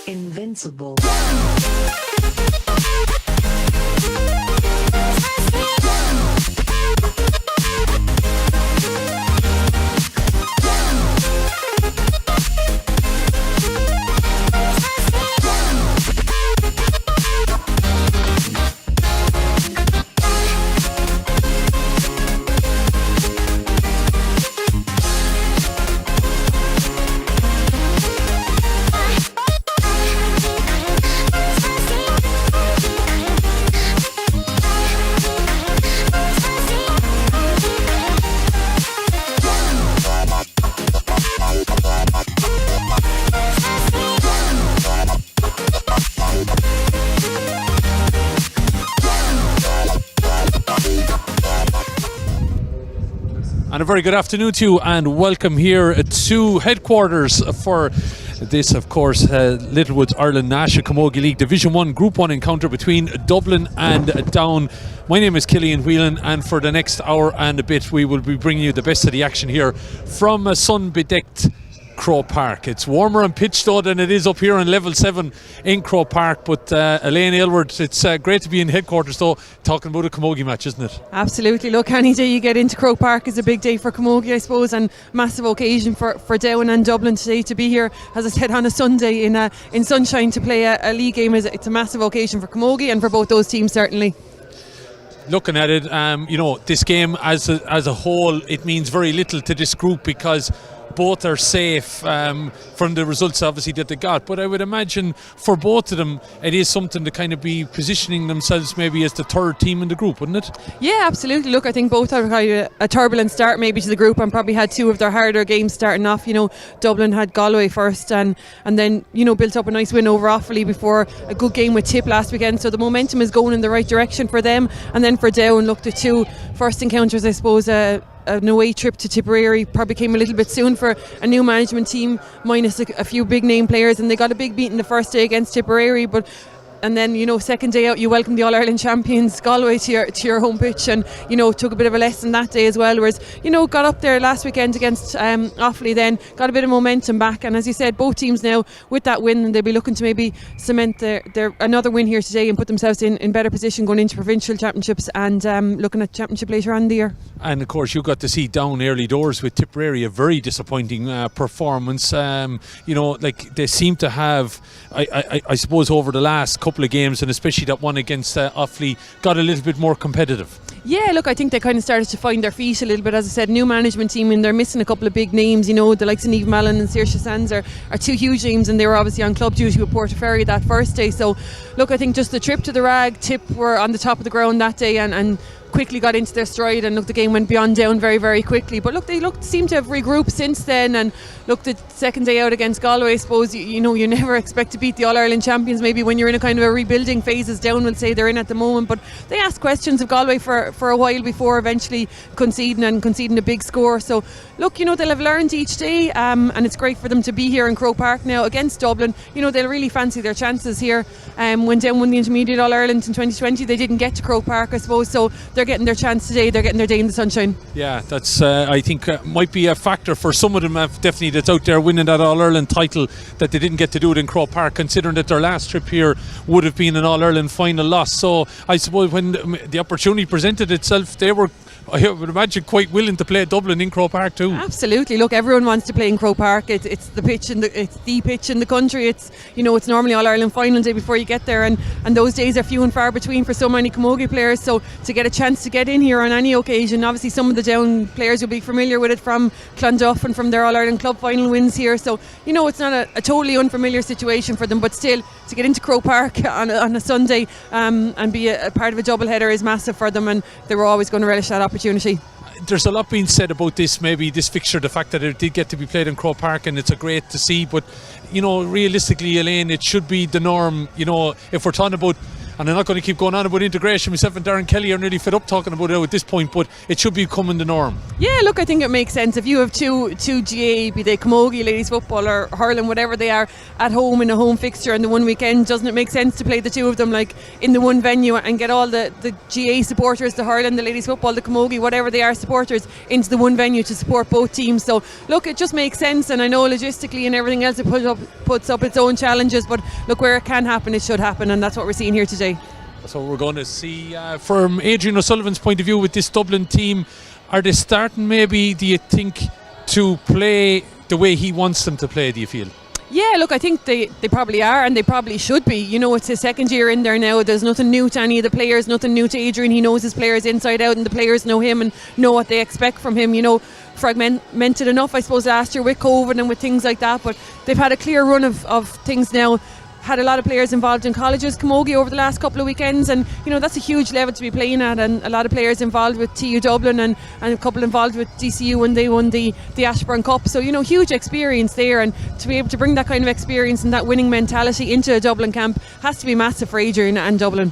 Invincible. And a very good afternoon to you, and welcome here to headquarters for this, of course, Littlewoods Ireland Camogie League Division 1 Group 1 encounter between Dublin and Down. My name is Killian Whelan, and for the next hour and a bit we will be bringing you the best of the action here from a sun-bedecked Croke Park. It's warmer on pitch though than it is up here on level 7 in Croke Park, but Elaine Aylward, it's great to be in headquarters though, talking about a camogie match, isn't it? Absolutely. Look, any day you get into Croke Park is a big day for camogie, I suppose, and massive occasion for Down and Dublin today to be here, as I said, on a Sunday in sunshine to play a league game. It's a massive occasion for camogie and for both those teams, certainly. Looking at it, this game as a whole, it means very little to this group because both are safe from the results obviously that they got, but I would imagine for both of them it is something to kind of be positioning themselves maybe as the third team in the group, wouldn't it? Yeah, absolutely. Look, I think both have had a turbulent start maybe to the group and probably had two of their harder games starting off. Dublin had Galway first and then built up a nice win over Offaly before a good game with Tip last weekend, so the momentum is going in the right direction for them. And then for Down, look, the two first encounters, I suppose, an away trip to Tipperary probably came a little bit soon for a new management team, minus a few big name players, and they got a big beat in the first day against Tipperary, and then second day out you welcome the All-Ireland champions Galway to your home pitch, and took a bit of a lesson that day as well, whereas got up there last weekend against Offaly, then got a bit of momentum back, and as you said, both teams now with that win, they'll be looking to maybe cement their another win here today and put themselves in better position going into provincial championships and looking at championship later on in the year. And of course you got to see Down early doors with Tipperary, a very disappointing performance. They seem to have, I suppose over the last couple couple of games, and especially that one against Offaly got a little bit more competitive. Yeah, look, I think they kind of started to find their feet a little bit. As I said, new management team, and they're missing a couple of big names. The likes of Niamh Mallon and Saoirse Sands are two huge names, and they were obviously on club duty with Portaferry that first day. So, look, I think just the trip to the Rag, Tip were on the top of the ground that day, and quickly got into their stride, and look, the game went beyond down very, very quickly. But look, they seem to have regrouped since then, and look, the second day out against Galway, I suppose you never expect to beat the All-Ireland champions maybe when you're in a kind of a rebuilding phase, as Down will say they're in at the moment. But they asked questions of Galway for a while before eventually conceding a big score. So look, they'll have learned each day, and it's great for them to be here in Croke Park now against Dublin. They'll really fancy their chances here. When Down won the Intermediate All-Ireland in 2020, they didn't get to Croke Park, I suppose, so they're getting their chance today. They're getting their day in the sunshine. Yeah, that's I think might be a factor for some of them, definitely, that's out there winning that All-Ireland title, that they didn't get to do it in Croke Park, considering that their last trip here would have been an All-Ireland final loss. So I suppose when the opportunity presented itself, they were, I would imagine, quite willing to play Dublin in Croke Park too. Absolutely. Look, everyone wants to play in Croke Park. It's the pitch in the country. It's normally All-Ireland final day before you get there, and those days are few and far between for so many camogie players. So to get a chance to get in here on any occasion, obviously some of the Down players will be familiar with it from Clonduff and from their All-Ireland club final wins here. So it's not a totally unfamiliar situation for them, but still, to get into Croke Park on a Sunday and be a part of a double header is massive for them, and they were always going to relish that opportunity. There's a lot being said about this fixture, the fact that it did get to be played in Croke Park, and it's a great to see, but realistically, Elaine, it should be the norm. If we're talking about, and I'm not going to keep going on about integration, myself and Darren Kelly are nearly fed up talking about it at this point, but it should be becoming the norm. Yeah, look, I think it makes sense. If you have two GA, be they camogie, ladies football or hurling, whatever they are, at home in a home fixture on the one weekend, doesn't it make sense to play the two of them like in the one venue and get all the GA supporters, the hurling, the ladies football, the camogie, whatever they are, supporters into the one venue to support both teams? So look, it just makes sense, and I know logistically and everything else it puts up its own challenges, but look, where it can happen, it should happen, and that's what we're seeing here today. So we're going to see from Adrian O'Sullivan's point of view with this Dublin team, are they starting maybe, do you think, to play the way he wants them to play, do you feel? Yeah, look, I think they probably are, and they probably should be. It's his second year in there now. There's nothing new to any of the players, nothing new to Adrian. He knows his players inside out, and the players know him and know what they expect from him. Fragmented enough, I suppose, last year with COVID and with things like that, but they've had a clear run of things now. Had a lot of players involved in colleges camogie over the last couple of weekends, and that's a huge level to be playing at, and a lot of players involved with TU Dublin and a couple involved with DCU when they won the Ashburn Cup. So huge experience there, and to be able to bring that kind of experience and that winning mentality into a Dublin camp has to be massive for Adrian and Dublin.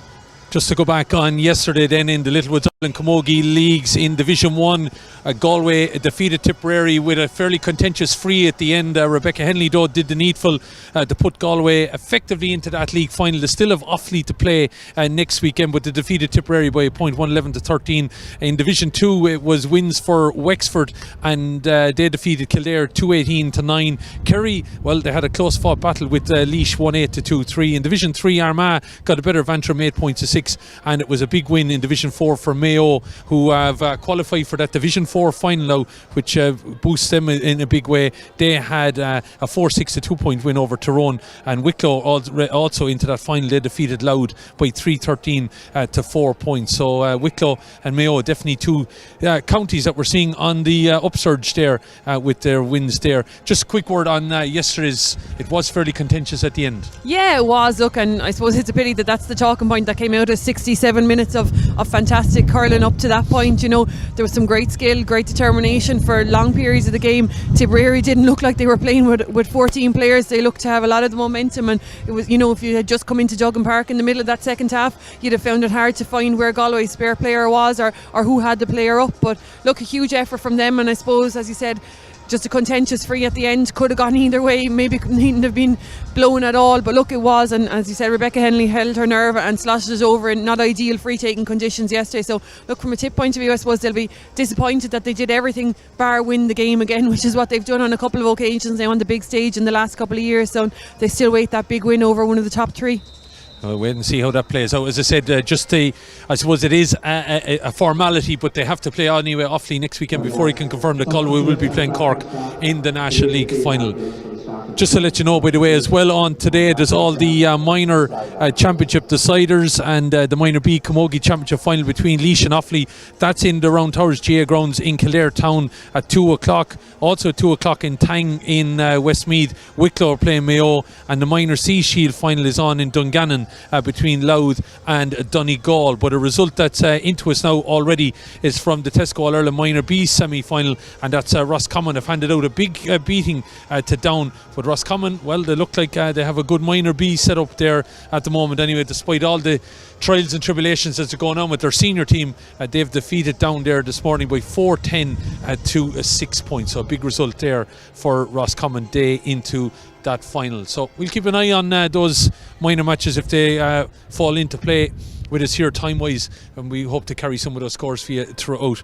Just to go back on yesterday then in the Littlewoods Ireland Camogie Leagues in Division 1, Galway defeated Tipperary with a fairly contentious free at the end. Rebecca Henley though did the needful to put Galway effectively into that league final. They still have Offaly to play next weekend, but they defeated Tipperary by a point, 111-13. In Division 2 it was wins for Wexford, and they defeated Kildare 218-9. Kerry, well, they had a close fought battle with Laois 1-8-2-3. In Division 3 Armagh got a better of Antrim 8-6, and it was a big win in Division 4 for Mayo, who have qualified for that Division 4 final now, which boosts them in a big way. They had a 4-6 2 point win over Tyrone, and Wicklow also into that final. They defeated Louth by 3-13 to 4 points. So Wicklow and Mayo, definitely two counties that we're seeing on the upsurge there with their wins there. Just a quick word on yesterday's. It was fairly contentious at the end. Yeah, it was. Look, and I suppose it's a pity that that's the talking point that came out of 67 minutes of fantastic hurling up to that point. There was some great skill, great determination for long periods of the game. Tipperary didn't look like they were playing with 14 players. They looked to have a lot of the momentum, and it was, if you had just come into Duggan Park in the middle of that second half, you'd have found it hard to find where Galway's spare player was or who had the player up. But look, a huge effort from them, and I suppose, as you said, just a contentious free at the end. Could have gone either way, maybe needn't have been blown at all, but look, it was. And as you said, Rebecca Henley held her nerve and slotted it over in not ideal free taking conditions yesterday. So look, from a Tip point of view, I suppose they'll be disappointed that they did everything bar win the game again, which is what they've done on a couple of occasions now on the big stage in the last couple of years. So they still wait that big win over one of the top three. We'll wait and see how that plays out. As I said, I suppose it is a formality, but they have to play anyway Offaly next weekend before he can confirm that Galway will be playing Cork in the National League final. Just Just to let you know, by the way, as well, on today there's all the minor championship deciders and the minor B Camogie championship final between Laois and Offaly. That's in the Round Towers GA grounds in Kildare Town at 2 o'clock. Also at 2 o'clock in Tang in Westmeath, Wicklow are playing Mayo, and the minor C Shield final is on in Dungannon between Louth and Donegal. But a result that's into us now already is from the Tesco All-Ireland minor B semi-final, and that's Roscommon have handed out a big beating to Down. But Roscommon, well, they look like they have a good minor B set up there at the moment anyway, despite all the trials and tribulations that's going on with their senior team. They've defeated Down there this morning by 4-10 to 6 points. So a big result there for Roscommon day into that final. So we'll keep an eye on those minor matches if they fall into play with us here time wise, and we hope to carry some of those scores for you throughout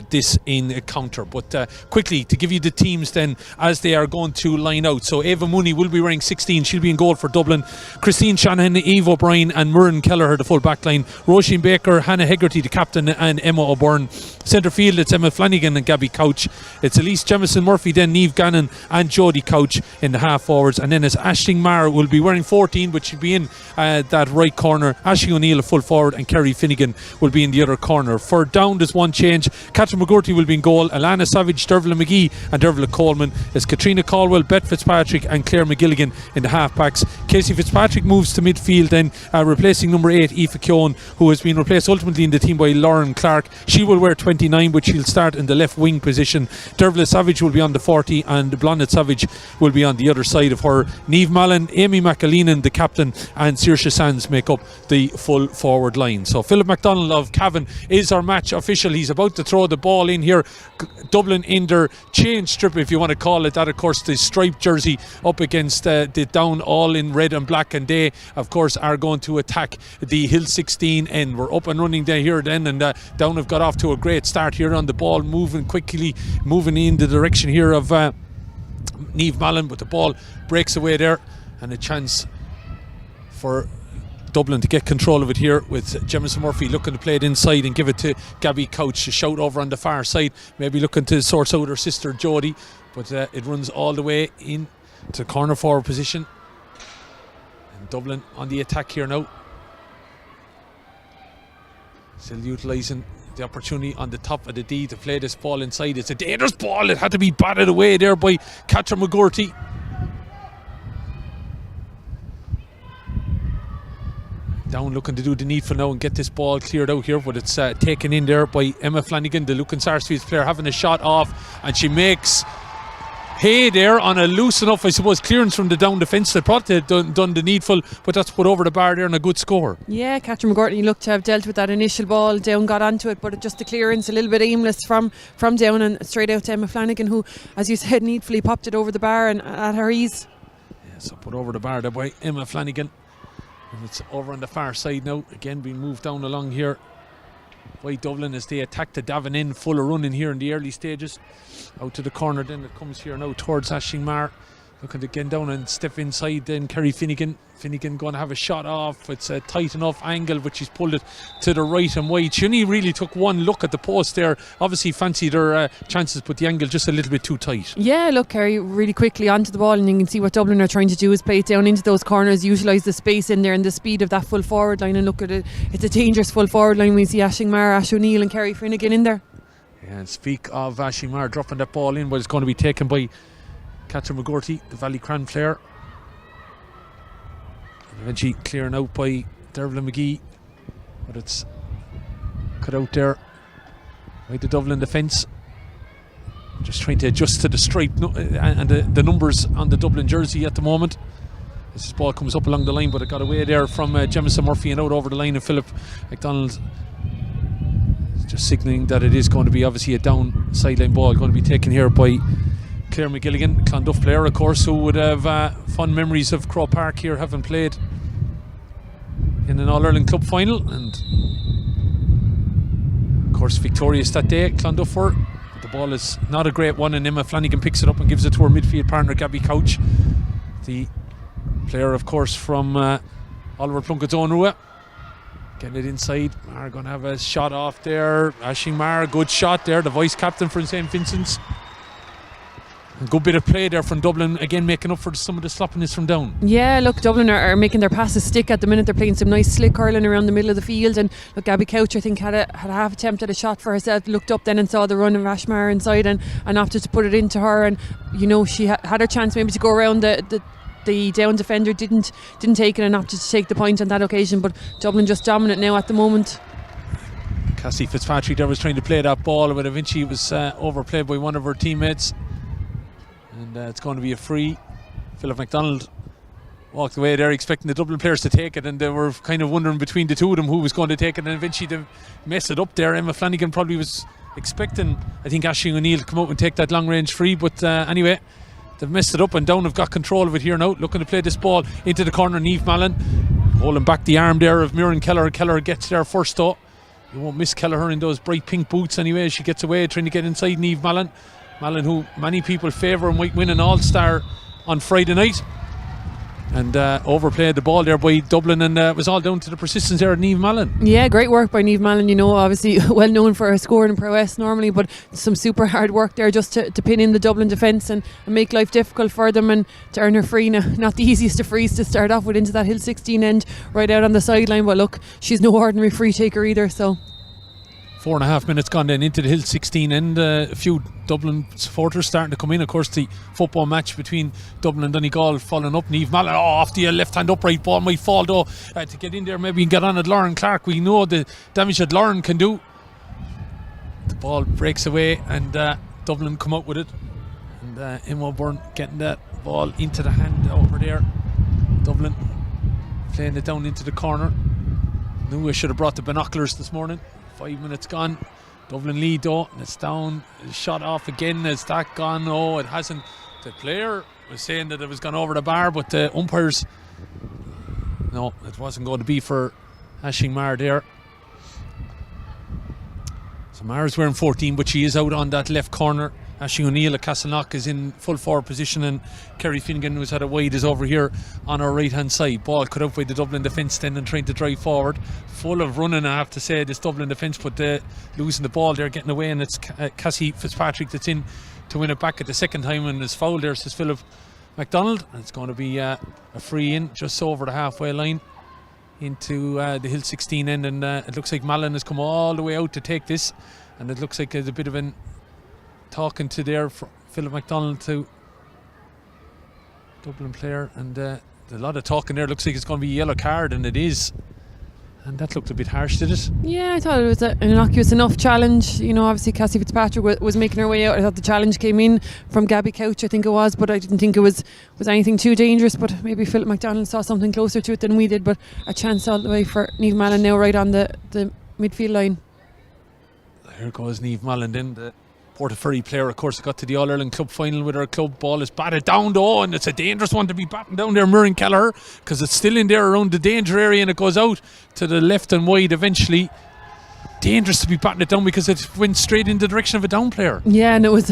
this encounter. But quickly to give you the teams then as they are going to line out. So Ava Mooney will be wearing 16, she'll be in goal for Dublin. Christine Shanahan, Eve O'Brien and Murren Kelleher the full back line. Roisin Baker, Hannah Hegarty the captain, and Emma O'Byrne. Centre field it's Emma Flanagan and Gabby Couch. It's Elise Jemison Murphy, then Niamh Gannon and Jodie Couch in the half forwards, and then it's Aisling Maher will be wearing 14, but she'll be in that right corner. Aisling O'Neill a full forward, and Kerry Finnegan will be in the other corner. For Down there's one change. Catherine McGurty will be in goal. Alana Savage, Dervla McGee and Dervla Coleman. It's Katrina Caldwell, Beth Fitzpatrick and Claire McGilligan in the half backs. Casey Fitzpatrick moves to midfield then, replacing number 8 Aoife Keown, who has been replaced ultimately in the team by Lauren Clark. She will wear 29, but she'll start in the left wing position. Dervla Savage will be on the 40 and Blondet Savage will be on the other side of her. Niamh Mallon, Amy McAleenan the captain, and Saoirse Sands make up the full forward line. So Philip MacDonald of Cavan is our match official. He's about to throw the ball in here. Dublin in their change strip, if you want to call it that. Of course, the striped jersey up against the Down, all in red and black, and they of course are going to attack the Hill 16 end. We're up and running there here then, and Down have got off to a great start here on the ball, moving quickly, moving in the direction here of Niamh Mallon, but the ball breaks away there, and a chance for Dublin to get control of it here with Jemison Murphy looking to play it inside and give it to Gabby Couch to shout over on the far side, maybe looking to source out her sister Jodie, but it runs all the way in to corner forward position, and Dublin on the attack here now, still utilising the opportunity on the top of the D to play this ball inside. It's a dangerous ball, it had to be batted away there by Catherine McGurty. Down looking to do the needful now and get this ball cleared out here, but it's taken in there by Emma Flanagan, the Lucan Sarsfields player, having a shot off, and she makes hay there on a loose enough, I suppose, clearance from the Down defence. They probably had done the needful, but that's put over the bar there and a good score. Yeah, Catherine McGurty looked to have dealt with that initial ball. Down got onto it, but just the clearance a little bit aimless from Down and straight out to Emma Flanagan, who, as you said, needfully popped it over the bar and at her ease. Yeah, so put over the bar there by Emma Flanagan. And it's over on the far side now, again being moved down along here by Dublin as they attack the Davin in, full of running here in the early stages. Out to the corner then, it comes here now towards Aisling Maher, looking to get down and step inside then Kerry Finnegan going to have a shot off. It's a tight enough angle, but she's pulled it to the right and wide. She only really took one look at the post there, obviously fancied her chances, but the angle just a little bit too tight. Yeah, look, Kerry really quickly onto the ball, and you can see what Dublin are trying to do is play it down into those corners, utilise the space in there and the speed of that full forward line, and look at it, it's a dangerous full forward line. We see Aisling Maher, Ash O'Neill and Kerry Finnegan in there. Yeah, and speak of Aisling Maher dropping that ball in, but it's going to be taken by Catherine McGurty, the Ballycran player. Eventually clearing out by Dervla McGee, but it's cut out there by the Dublin defence. Just trying to adjust to the stripe and the numbers on the Dublin jersey at the moment. This ball comes up along the line, but it got away there from Jemison Murphy and out over the line, and Philip MacDonald is just signalling that it is going to be obviously a down sideline ball, going to be taken here by Claire McGilligan, Clonduff player of course, who would have fond memories of Crow Park here, having played in an All-Ireland Club final, and of course victorious that day, Clonduff were. The ball is not a great one, and Emma Flanagan picks it up and gives it to her midfield partner Gabby Couch, the player of course from Oliver Plunkett's own Rua. Getting it inside, Maher going to have a shot off there. Aisling Maher, good shot there, the vice captain for St. Vincent's. Good bit of play there from Dublin, again making up for some of the sloppiness from down. Yeah, look, Dublin are making their passes stick at the minute. They're playing some nice slick hurling around the middle of the field, and look, Gabby Couch I think had a half attempt at a shot for herself, looked up then and saw the run of Ashmar inside and opted to put it into her, and she had her chance maybe to go around the down defender, didn't take it and opted to take the point on that occasion, but Dublin just dominant now at the moment. Cassie Fitzpatrick there was trying to play that ball, but eventually it was overplayed by one of her teammates. And it's going to be a free. Philip MacDonald walked away there expecting the Dublin players to take it, and they were kind of wondering between the two of them who was going to take it, and eventually they messed it up there. Emma Flanagan probably was expecting, I think, Aisling O'Neill to come out and take that long range free, but anyway, they've messed it up, and Down have got control of it here now, looking to play this ball into the corner. Niamh Mallon holding back the arm there of Muireann Kelleher. Kelleher gets there first though. You won't miss Kelleher in those bright pink boots anyway. She gets away trying to get inside Niamh Mallon. Mallon, who many people favour and might win an All-Star on Friday night, and overplayed the ball there by Dublin, and it was all down to the persistence there of Niamh Mallon. Yeah, great work by Niamh Mallon, obviously well known for her scoring prowess normally, but some super hard work there just to pin in the Dublin defence and make life difficult for them, and to earn her free. Not the easiest of frees to start off with into that Hill 16 end right out on the sideline, but look, she's no ordinary free taker either, so 4.5 minutes gone then into the Hill 16 end. A few Dublin supporters starting to come in. Of course, the football match between Dublin and Donegal following up. Niamh Mallon off the left hand upright, ball might fall though. To get in there maybe and get on at Lauren Clark. We know the damage that Lauren can do. The ball breaks away and Dublin come out with it, and Emma Byrne getting that ball into the hand over there. Dublin playing it down into the corner. Knew I should have brought the binoculars this morning. 5 minutes gone. Dublin lead though, and it's down. Shot off again. Is that gone? No, it hasn't. The player was saying that it was gone over the bar, but the umpires, no, it wasn't going to be for Aisling Marr there. So Marr's wearing 14, but she is out on that left corner. Aisling O'Neill of Castleknock is in full forward position, and Kerry Finnegan, who's had a wide, is over here on our right hand side. Ball cut out by the Dublin defence then and trying to drive forward. Full of running, I have to say, this Dublin defence, but losing the ball there, getting away, and it's Cassie Fitzpatrick that's in to win it back at the second time, and is fouled there, says Philip MacDonald, and it's going to be a free in just over the halfway line into the Hill 16 end, and it looks like Mallon has come all the way out to take this, and it looks like there's a bit of an talking to there for Philip MacDonald to Dublin player, and a lot of talking there. Looks like it's going to be a yellow card, and it is, and that looked a bit harsh, did it? Yeah, I thought it was an innocuous enough challenge. Obviously Cassie Fitzpatrick was making her way out. I thought the challenge came in from Gabby Couch, I think it was, but I didn't think it was anything too dangerous. But maybe Philip MacDonald saw something closer to it than we did. But a chance all the way for Niamh Mallon now right on the midfield line. There goes Niamh Mallon then, the Portaferry player, of course, got to the All-Ireland Club final with her club. Ball is batted down though, and it's a dangerous one to be batting down there, Muireann Kelleher, because it's still in there around the danger area, and it goes out to the left and wide eventually. Dangerous to be batting it down because it went straight in the direction of a down player. Yeah, and it was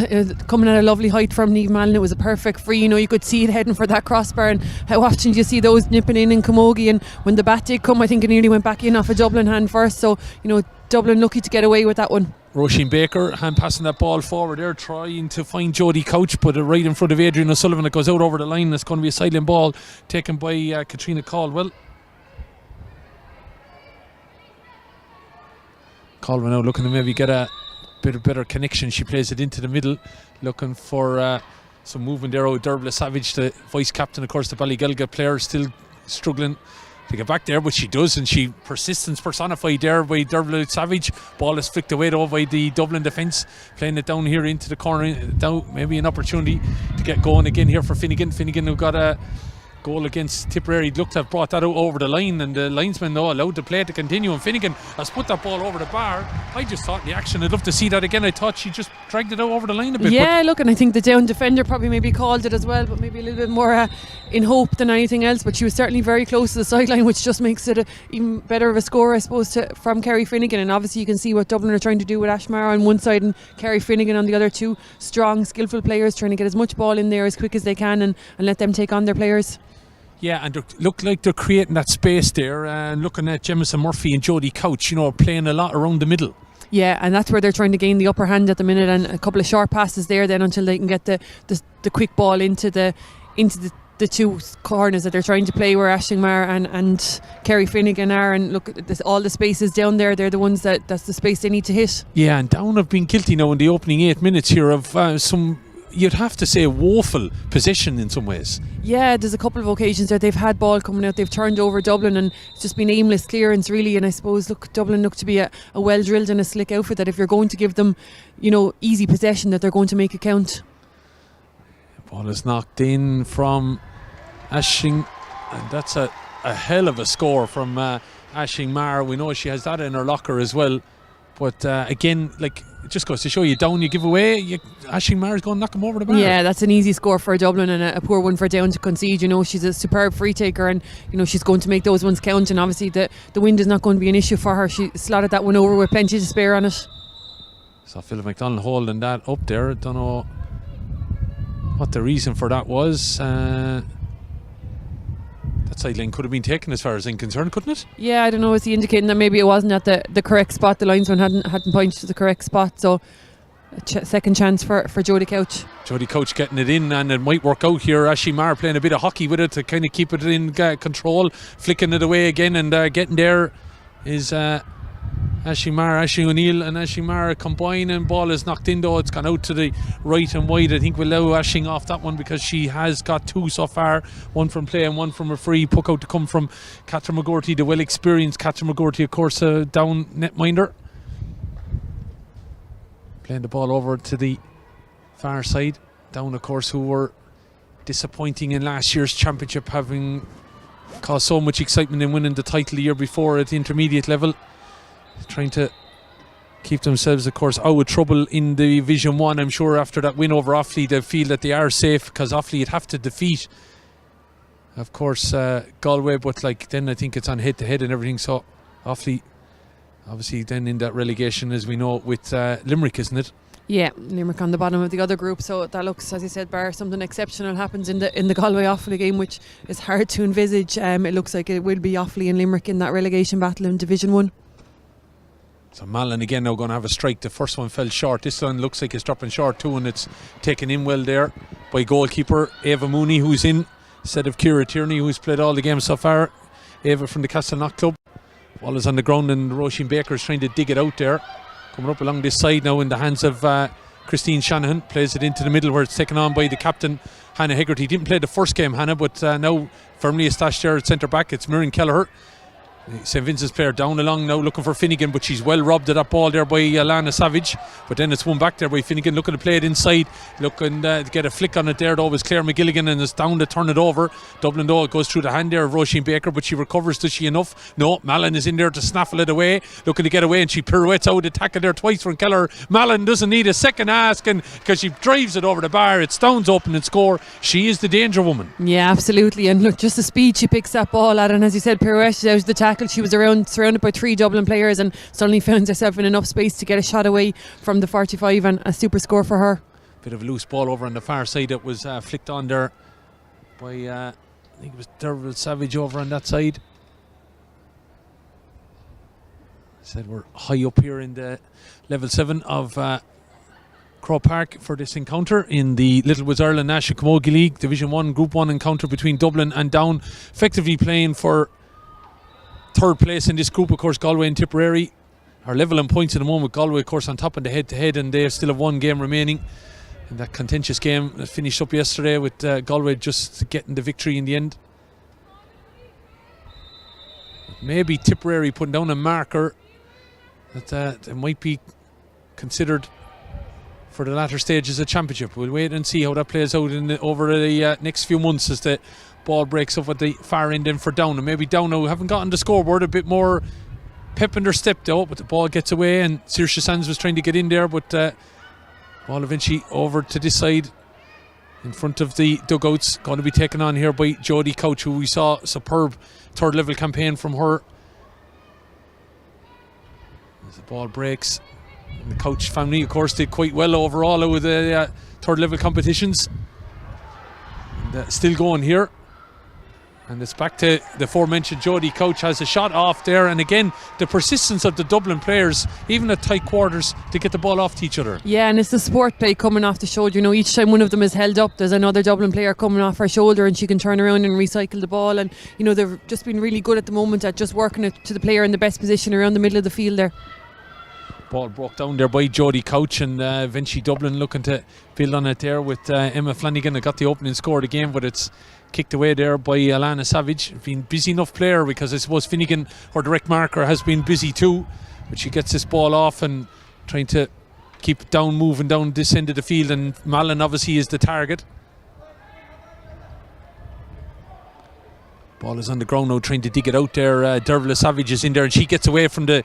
coming at a lovely height from Niamh Mallon. It was a perfect free. You could see it heading for that crossbar, and how often do you see those nipping in camogie, and when the bat did come, I think it nearly went back in off a Dublin hand first, so Dublin lucky to get away with that one. Roisin Baker hand passing that ball forward there, trying to find Jodie Couch, but right in front of Adrian O'Sullivan. It goes out over the line. It's going to be a silent ball taken by Katrina Caldwell. Caldwell now looking to maybe get a bit of better connection. She plays it into the middle, looking for some movement there. Derbla Savage, the vice captain, of course, the Ballygelga player, still struggling to get back there, but she does, and she persistence personified there by Derbla Savage. Ball is flicked away though by the Dublin defence, playing it down here into the corner. Down, maybe an opportunity to get going again here for Finnegan. Finnegan, who got a goal against Tipperary, looked to have brought that out over the line, and the linesman though allowed the play to continue, and Finnegan has put that ball over the bar. I just thought the action, I'd love to see that again. I thought she just dragged it out over the line a bit. Yeah, look, and I think the down defender probably maybe called it as well, but maybe a little bit more in hope than anything else, but she was certainly very close to the sideline, which just makes it even better of a score, I suppose, from Kerry Finnegan. And obviously you can see what Dublin are trying to do with Ashmar on one side and Kerry Finnegan on the other. Two strong, skillful players trying to get as much ball in there as quick as they can and let them take on their players. Yeah, and they look like they're creating that space there, and looking at Jemison Murphy and Jodie Couch, playing a lot around the middle. Yeah, and that's where they're trying to gain the upper hand at the minute, and a couple of short passes there then until they can get the quick ball into the two corners that they're trying to play, where Aisling Maher and Kerry Finnegan are. And look, all the spaces down there, they're the ones that's the space they need to hit. Yeah, and Down have been guilty now in the opening 8 minutes here of some, you'd have to say, woeful possession in some ways. Yeah, there's a couple of occasions that they've had ball coming out, they've turned over Dublin, and it's just been aimless clearance really. And I suppose, look, Dublin look to be a well drilled and a slick outfit, that if you're going to give them, easy possession, that they're going to make it count. Ball is knocked in from Aisling, and that's a hell of a score from Aisling Maher. We know she has that in her locker as well, but again, like, it just goes to show you, Down you give away, Aisling Maher's going to knock him over the bar. Yeah, that's an easy score for Dublin and a poor one for Down to concede. She's a superb free taker, and she's going to make those ones count, and obviously the wind is not going to be an issue for her. She slotted that one over with plenty to spare on it. So Philip McDonald holding that up there. Don't know what the reason for that was. That sideline could have been taken as far as I'm concerned, couldn't it? Yeah, I don't know, is he indicating that maybe it wasn't at the correct spot? The linesman hadn't pointed to the correct spot, so second chance for Jodie Couch. Jodie Couch getting it in, and it might work out here. Aisling Maher playing a bit of hockey with it to kind of keep it in control, flicking it away again, and getting there is Aisling Maher, Aisling O'Neill and Aisling Maher combine, and ball is knocked in though. It's gone out to the right and wide. I think we'll allow Aisling off that one because she has got two so far, one from play and one from a free. Puck out to come from Catherine McGorty, the well experienced Catherine McGorty, of course, Down netminder. Playing the ball over to the far side. Down, of course, who were disappointing in last year's championship, having caused so much excitement in winning the title the year before at the intermediate level. Trying to keep themselves, of course, out of trouble in the Division 1. I'm sure after that win over Offaly, they feel that they are safe, because Offaly would have to defeat, of course, Galway, but then I think it's on head-to-head and everything. So Offaly, obviously, then in that relegation, as we know, with Limerick, isn't it? Yeah, Limerick on the bottom of the other group. So that looks, as you said, bar something exceptional happens in the Galway Offaly game, which is hard to envisage. It looks like it will be Offaly and Limerick in that relegation battle in Division 1. So Malin again now going to have a strike. The first one fell short. This one looks like it's dropping short too, and it's taken in well there by goalkeeper Ava Mooney, who's in instead of Ciara Tierney, who's played all the games so far. Ava from the Castleknock club. Ball is on the ground, and Roisin Baker is trying to dig it out there. Coming up along this side now in the hands of Christine Shanahan. Plays it into the middle where it's taken on by the captain, Hannah Hegarty. Didn't play the first game, Hannah, but now firmly established there at centre back. It's Miriam Kelleher, St. Vincent's player, down along now looking for Finnegan, but she's well robbed of that ball there by Lana Savage. But then it's won back there by Finnegan, looking to play it inside, looking to get a flick on it there though. It was Claire McGilligan, and it's down to turn it over. Dublin though, it goes through the hand there of Roisin Baker, but she recovers. Does she enough? No, Malin is in there to snaffle it away, looking to get away, and she pirouettes out the tackle there twice from Keller. Malin doesn't need a second ask, and because she drives it over the bar, it Stones open and score. She is the danger woman. Yeah, absolutely. And look, just the speed she picks that ball at, and as you said, pirouettes out of the tackle. She was surrounded by three Dublin players and suddenly found herself in enough space to get a shot away from the 45, and a super score for her. Bit of a loose ball over on the far side that was flicked on there by I think it was Derval Savage over on that side. Said we're high up here in the level 7 of Croke Park for this encounter in the Littlewoods Ireland National Camogie League Division 1 Group 1 encounter between Dublin and Down, effectively playing for third place in this group. Of course, Galway and Tipperary are level in points at the moment. Galway, of course, on top in the head-to-head, and they still have one game remaining in that contentious game that finished up yesterday with Galway just getting the victory in the end. Maybe Tipperary putting down a marker that might be considered for the latter stages of the championship. We'll wait and see how that plays out over the next few months as the ball breaks up at the far end then for Down. And maybe Down now haven't gotten the scoreboard, a bit more pep in their step though, but the ball gets away, and Saoirse Sands was trying to get in there, but ball eventually over to this side in front of the dugouts, going to be taken on here by Jodie Couch, who we saw a superb third level campaign from her. As the ball breaks, and the Couch family of course did quite well overall over the third level competitions, and still going here. And it's back to the aforementioned Jodie Couch has a shot off there, and again the persistence of the Dublin players, even at tight quarters, to get the ball off to each other. Yeah, and it's the support play coming off the shoulder. You know, each time one of them is held up, there's another Dublin player coming off her shoulder, and she can turn around and recycle the ball. And you know, they've just been really good at the moment at just working it to the player in the best position around the middle of the field there. Ball broke down there by Jodie Couch, and eventually Dublin looking to build on it there with Emma Flanagan. That got the opening score of the game, but it's kicked away there by Alana Savage. Been busy enough player, because I suppose Finnegan, her direct marker, has been busy too, but she gets this ball off and trying to keep it down, moving down this end of the field, and Malin obviously is the target. Ball is on the ground now, trying to dig it out there. Dervla Savage is in there, and she gets away from the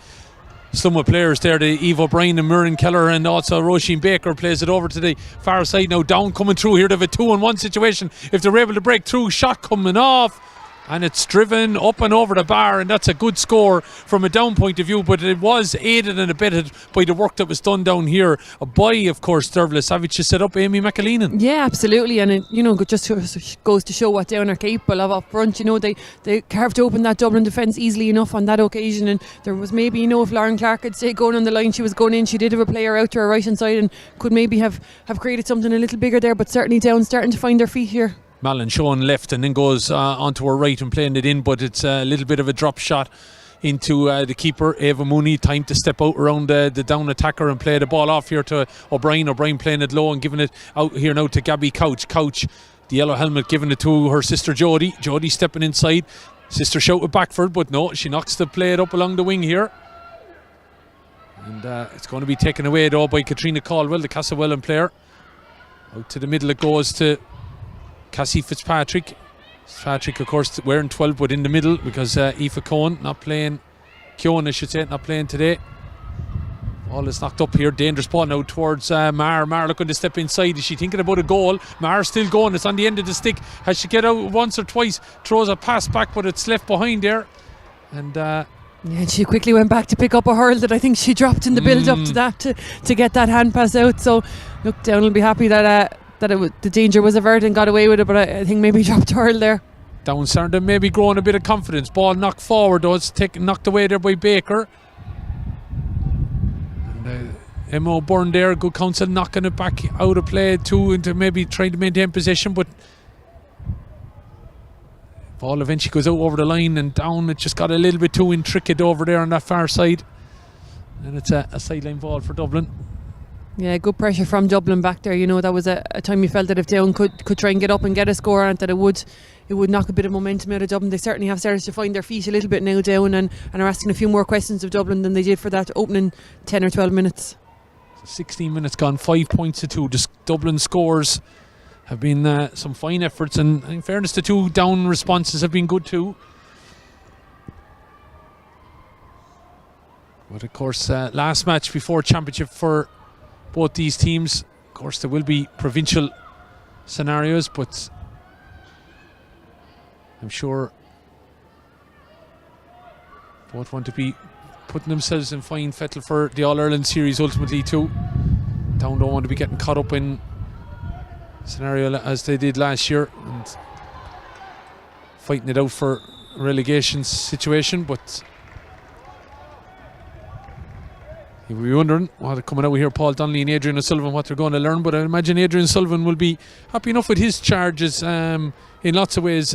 slum of players there, the Eve O'Brien and Murren Keller, and also Roisin Baker plays it over to the far side now. Down coming through here, they have a 2-on-1 situation. If they're able to break through, shot coming off, and it's driven up and over the bar, and that's a good score from a down point of view, but it was aided and abetted by the work that was done down here by, of course, Dervla Savage to set up Amy McAleenan. Yeah, absolutely, and it, you know, just goes to show what Down are capable of up front. You know, they carved open that Dublin defence easily enough on that occasion, and there was maybe, you know, if Lauren Clark had stayed going on the line, she was going in, she did have a player out to her right hand side and could maybe have created something a little bigger there, but certainly Down starting to find their feet here. Malin showing left and then goes onto her right and playing it in, but it's a little bit of a drop shot into the keeper, Ava Mooney. Time to step out around the down attacker and play the ball off here to O'Brien. O'Brien playing it low and giving it out here now to Gabby Couch. Couch, the yellow helmet, giving it to her sister Jodie. Jodie stepping inside. Sister shouted back for it, but no, she knocks the play it up along the wing here. And it's going to be taken away though by Katrina Caldwell, the Castlewellan player. Out to the middle it goes to Cassie Fitzpatrick. Fitzpatrick, of course, wearing 12, but in the middle because Aoife Keown not playing today. Ball is knocked up here. Dangerous ball now towards Mar. Mar looking to step inside. Is she thinking about a goal? Mar still going. It's on the end of the stick. Has she get out once or twice? Throws a pass back, but it's left behind there. And yeah, she quickly went back to pick up a hurl that I think she dropped in the build up to that to get that hand pass out. So look, Down will be happy that the danger was averted and got away with it, but I think maybe dropped a hurl there. Down starting to maybe growing a bit of confidence. Ball knocked forward though. It's knocked away there by Baker. And Emma O'Byrne there, good counsel, knocking it back out of play too, into maybe trying to maintain possession, but ball eventually goes out over the line and down. It just got a little bit too intricate over there on that far side, and it's a sideline ball for Dublin. Yeah, good pressure from Dublin back there. You know, that was a time you felt that if Down could try and get up and get a score on it, that it would knock a bit of momentum out of Dublin. They certainly have started to find their feet a little bit now, Down, and are asking a few more questions of Dublin than they did for that opening 10 or 12 minutes. 16 minutes gone, 5 points to 2. Just Dublin scores have been some fine efforts, and in fairness, the two Down responses have been good too. But of course, last match before championship for both these teams. Of course, there will be provincial scenarios, but I'm sure both want to be putting themselves in fine fettle for the All-Ireland series ultimately too. Down don't want to be getting caught up in a scenario as they did last year and fighting it out for a relegation situation, but you'll be wondering what coming out here, Paul Donnelly and Adrian O'Sullivan, what they're going to learn. But I imagine Adrian O'Sullivan will be happy enough with his charges in lots of ways,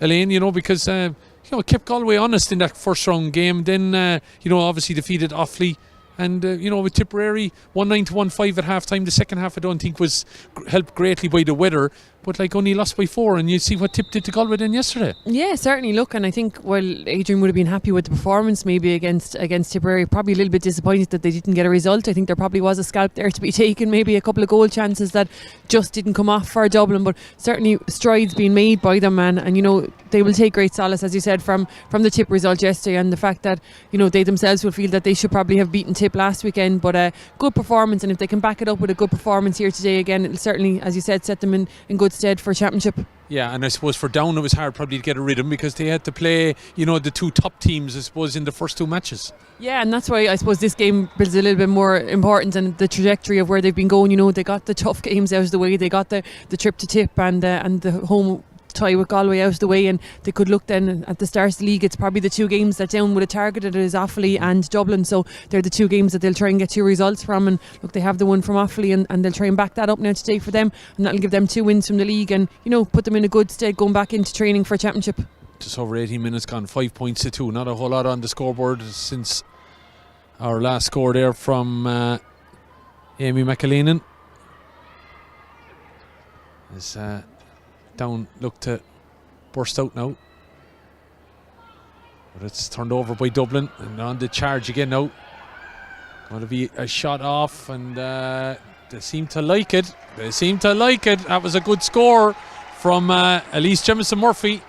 Elaine, you know, because kept Galway honest in that first round game. Then obviously defeated Offaly, and with Tipperary 1-9 to 1-5 at half time. The second half I don't think was helped greatly by the weather, but only lost by 4, and you see what Tip did to Galway then yesterday. Yeah, certainly. Look, and I think while Adrian would have been happy with the performance maybe against Tipperary, probably a little bit disappointed that they didn't get a result. I think there probably was a scalp there to be taken, maybe a couple of goal chances that just didn't come off for Dublin, but certainly strides being made by them, and they will take great solace, as you said, from the Tip result yesterday, and the fact that they themselves will feel that they should probably have beaten Tip last weekend. But a good performance, and if they can back it up with a good performance here today again, it'll certainly, as you said, set them in good stead for championship. Yeah, and I suppose for Down it was hard probably to get a rhythm because they had to play the two top teams, I suppose, in the first two matches. Yeah, and that's why I suppose this game builds a little bit more importance, and the trajectory of where they've been going. They got the tough games out of the way, they got the trip to Tip and the home tie with Galway out of the way, and they could look then at the start of the league. It's probably the two games that Down would have targeted is Offaly and Dublin, so they're the two games that they'll try and get 2 results from. And look, they have the one from Offaly, and they'll try and back that up now today for them, and that'll give them 2 wins from the league, and put them in a good stead going back into training for a championship. Just over 18 minutes gone, 5 points to 2. Not a whole lot on the scoreboard since our last score there from Amy McAleenan. As Down look to burst out now. But it's turned over by Dublin, and on the charge again now. Going to be a shot off, and they seem to like it. That was a good score from Elise Jemison-Murphy.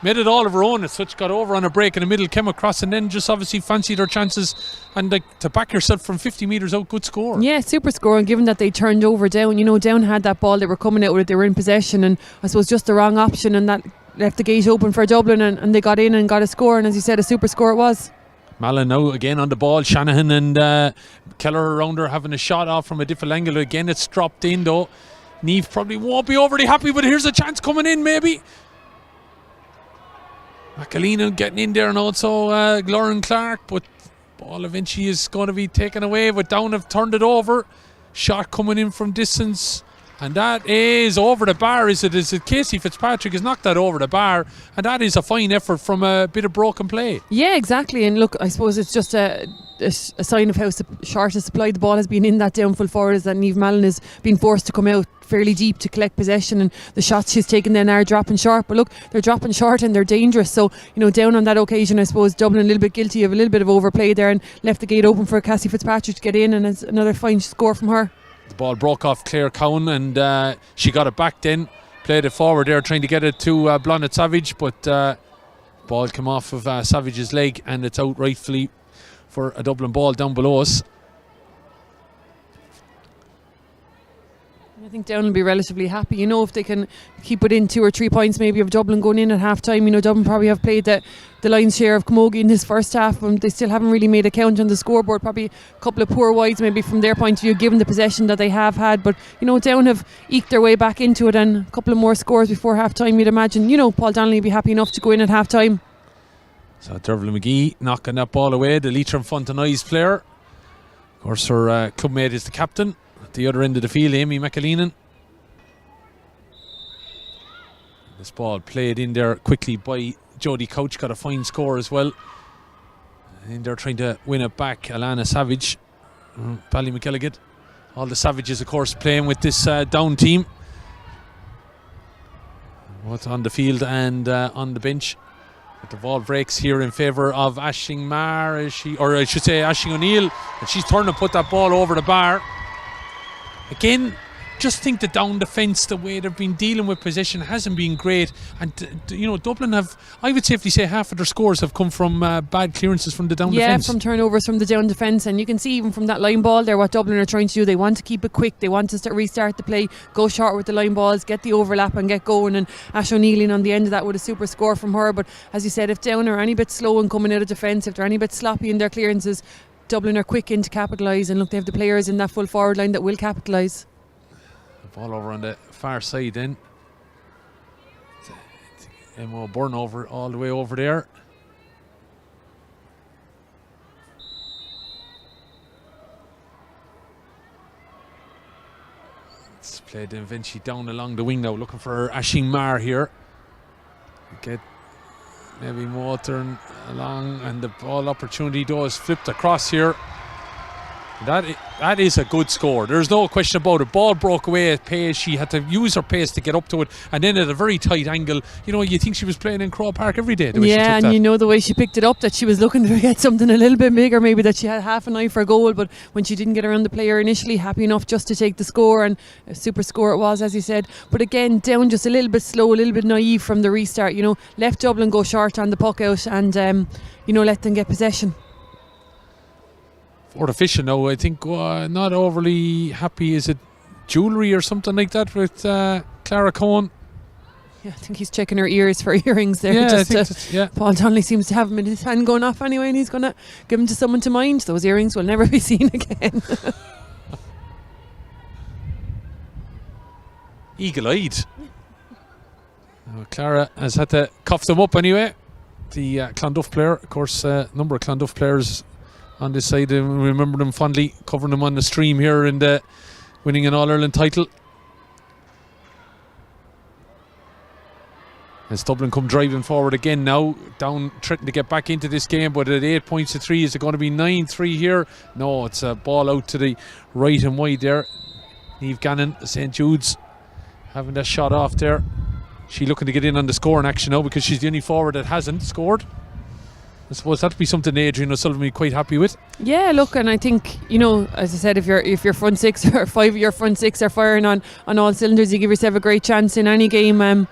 Made it all of her own as such, got over on a break in the middle, came across, and then just obviously fancied her chances. And to back yourself from 50 metres out, good score. Yeah, super score. And given that they turned over Down, Down had that ball, they were coming out with it, they were in possession, and I suppose just the wrong option, and that left the gate open for Dublin, and they got in and got a score, and as you said, a super score it was. Mallon now again on the ball. Shanahan and Keller around her having a shot off from a different angle. Again, it's dropped in though. Niamh probably won't be overly happy, but here's a chance coming in maybe. McAleenan getting in there, and also Lauren Clark, but ball eventually is going to be taken away, but Down have turned it over. Shot coming in from distance, and that is over the bar. Is it Casey Fitzpatrick has knocked that over the bar, and that is a fine effort from a bit of broken play. Yeah, exactly. And look, I suppose it's just a sign of how short a supply the ball has been in that Down full forward, is that Niamh Mallon has been forced to come out fairly deep to collect possession, and the shots she's taken then are dropping short. But look, they're dropping short and they're dangerous, so Down on that occasion, I suppose Dublin a little bit guilty of a little bit of overplay there, and left the gate open for Cassie Fitzpatrick to get in, and it's another fine score from her. The ball broke off Claire Cowan, and she got it back then, played it forward there trying to get it to Blondet Savage, but ball came off of Savage's leg, and it's out rightfully for a Dublin ball down below us. I think Down will be relatively happy, if they can keep within 2 or 3 points maybe of Dublin going in at half time. Dublin probably have played the lion's share of camogie in this first half, and they still haven't really made a count on the scoreboard. Probably a couple of poor wides maybe from their point of view, given the possession that they have had. But Down have eked their way back into it, and a couple of more scores before half time, you'd imagine. Paul Donnelly would be happy enough to go in at half time. So Dervla McGee knocking that ball away, the Leitrim Fontenoy's player. Of course, her clubmate is the captain at the other end of the field, Amy McAleenan. This ball played in there quickly by Jodie Couch, got a fine score as well. And they're trying to win it back, Alana Savage, Ballymcgilligan. All the Savages, of course, playing with this Down team. Both on the field and on the bench. But the ball breaks here in favour of Aisling Marr, Aisling O'Neill, and she's turned to put that ball over the bar. Again, just think the Down defence, the way they've been dealing with possession hasn't been great, and Dublin have, I would safely say, half of their scores have come from bad clearances from the Down defence. Yeah, from turnovers from the Down defence, and you can see even from that line ball there what Dublin are trying to do. They want to keep it quick, they want to restart the play, go short with the line balls, get the overlap and get going, and Ash O'Neill in on the end of that with a super score from her. But as you said, if Down are any bit slow in coming out of defence, if they're any bit sloppy in their clearances, Dublin are quick in to capitalise, and look, they have the players in that full forward line that will capitalise. Ball over on the far side then. Emma Byrne over all the way over there. It's played then eventually down along the wing now, looking for Aisling Marr here. Get maybe Moulton along, and the ball opportunity does flipped across here. That is a good score. There's no question about it. Ball broke away at pace. She had to use her pace to get up to it, and then at a very tight angle. You think she was playing in Crow Park every day. Yeah, and the way she picked it up, that she was looking to get something a little bit bigger, maybe that she had half an eye for a goal, but when she didn't get around the player initially, happy enough just to take the score, and a super score it was, as you said. But again, Down just a little bit slow, a little bit naive from the restart. Left Dublin go short on the puck out, and let them get possession. For the fishing now, I think not overly happy. Is it jewellery or something like that with Clara Cohen? Yeah, I think he's checking her ears for earrings there. Yeah, Paul Donnelly seems to have them in his hand going off anyway, and he's going to give them to someone to mind. Those earrings will never be seen again. Eagle-eyed. Clara has had to cuff them up anyway. The Clonduff player, of course, number of Clonduff players on this side. Remember them fondly, covering them on the stream here and winning an All-Ireland title. As Dublin come driving forward again now, down threatening to get back into this game, but at 8 points to 3, is it going to be 9-3 here? No, it's a ball out to the right and wide there. Niamh Gannon, St. Jude's, having that shot off there. She looking to get in on the scoring action now because she's the only forward that hasn't scored. I suppose that'd be something Adrian O'Sullivan would be quite happy with. Yeah, look, and I think, you know, as I said, if your front six or five of your front six are firing on all cylinders, you give yourself a great chance in any game.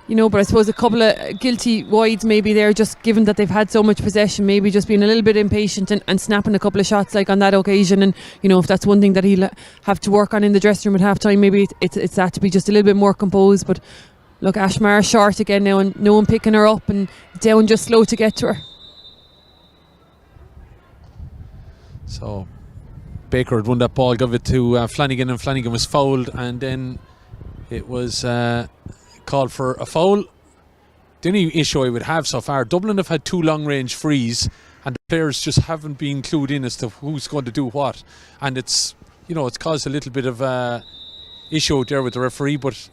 You know, but I suppose a couple of guilty wides maybe there, just given that they've had so much possession, maybe just being a little bit impatient and snapping a couple of shots like on that occasion. And, you know, if that's one thing that he'll have to work on in the dressing room at half time, maybe it's that, to be just a little bit more composed. But look, Ashmar short again now, and no one picking her up, and down just slow to get to her. So Baker had won that ball, gave it to Flanagan, and Flanagan was fouled, and then it was called for a foul. The only issue I would have so far, Dublin have had 2 long-range frees, and the players just haven't been clued in as to who's going to do what, and it's, you know, it's caused a little bit of issue out there with the referee. But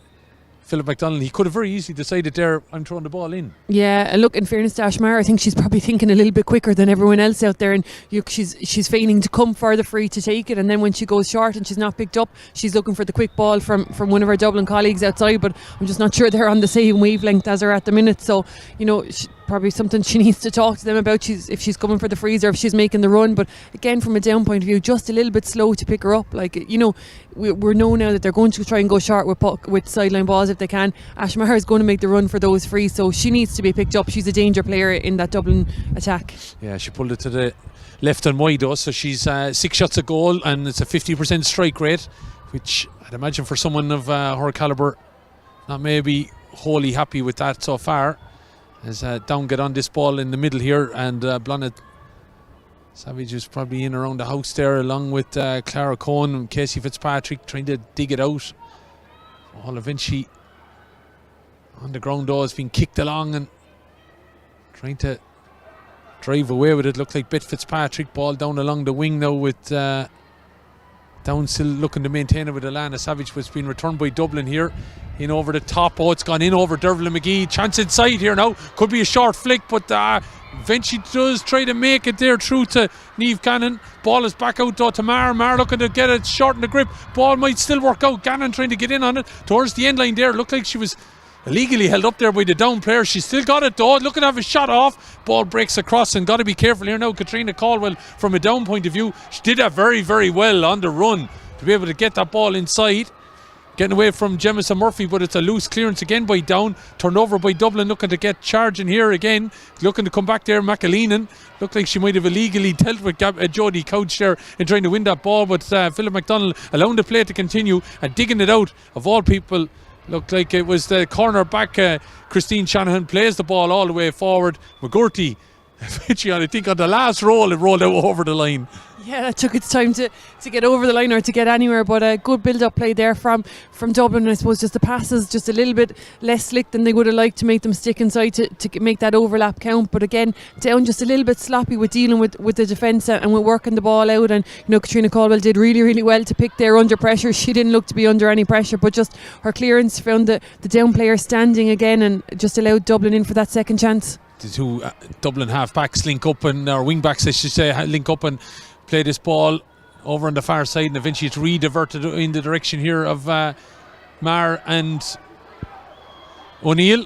Philip McDonald, he could have very easily decided there, I'm throwing the ball in. Yeah, and look, in fairness to Ashmar, I think she's probably thinking a little bit quicker than everyone else out there, and she's feigning to come for the free to take it, and then when she goes short and she's not picked up, she's looking for the quick ball from one of her Dublin colleagues outside. But I'm just not sure they're on the same wavelength as her at the minute. So, you know, probably something she needs to talk to them about, if she's coming for the freeze or if she's making the run. But again, from a down point of view, just a little bit slow to pick her up. Like, you know, we know now that they're going to try and go short with sideline balls if they can. Ashmar is going to make the run for those free, so she needs to be picked up. She's a danger player in that Dublin attack. Yeah, she pulled it to the left and wide though, so she's 6 shots a goal, and it's a 50% strike rate, which I'd imagine for someone of her calibre, not maybe wholly happy with that so far. As Down get on this ball in the middle here, and Blonnet Savage is probably in around the house there, along with Clara Cohn and Casey Fitzpatrick, trying to dig it out. All eventually on the ground though, has been kicked along and trying to drive away with it. Looked like Beth Fitzpatrick, ball down along the wing now with Down still looking to maintain it with Alana Savage, but it's been returned by Dublin here. In over the top. Oh, it's gone in over Dervla McGee. Chance inside here now. Could be a short flick, but eventually does try to make it there through to Niamh Gannon. Ball is back out though to Mar. Mar looking to get it short in the grip. Ball might still work out. Gannon trying to get in on it towards the end line there. Looked like she was illegally held up there by the Down player. She's still got it though, looking to have a shot off. Ball breaks across, and got to be careful here now. Katrina Caldwell, from a Down point of view, she did that very, very well on the run to be able to get that ball inside, getting away from Jemison Murphy, but it's a loose clearance again by Down. Turned over by Dublin, looking to get charging here again, looking to come back there. McAleenan looked like she might have illegally dealt with Jodie Couch there in trying to win that ball, but Philip McDonald allowing the play to continue and digging it out. Of all people, looked like it was the corner back. Christine Shanahan plays the ball all the way forward. McGurty, I think on the last roll, it rolled out over the line. Yeah, that took its time to get over the line or to get anywhere, but a good build-up play there from Dublin. I suppose just the passes just a little bit less slick than they would have liked to make them stick inside to make that overlap count. But again, Down just a little bit sloppy with dealing with the defence and with working the ball out. And you know, Katrina Caldwell did really, really well to pick there under pressure. She didn't look to be under any pressure, but just her clearance found the Down player standing again and just allowed Dublin in for that second chance. The two Dublin half-backs link up, and or wing-backs I should say, link up and play this ball over on the far side, and eventually it's re-diverted in the direction here of Mar and O'Neill.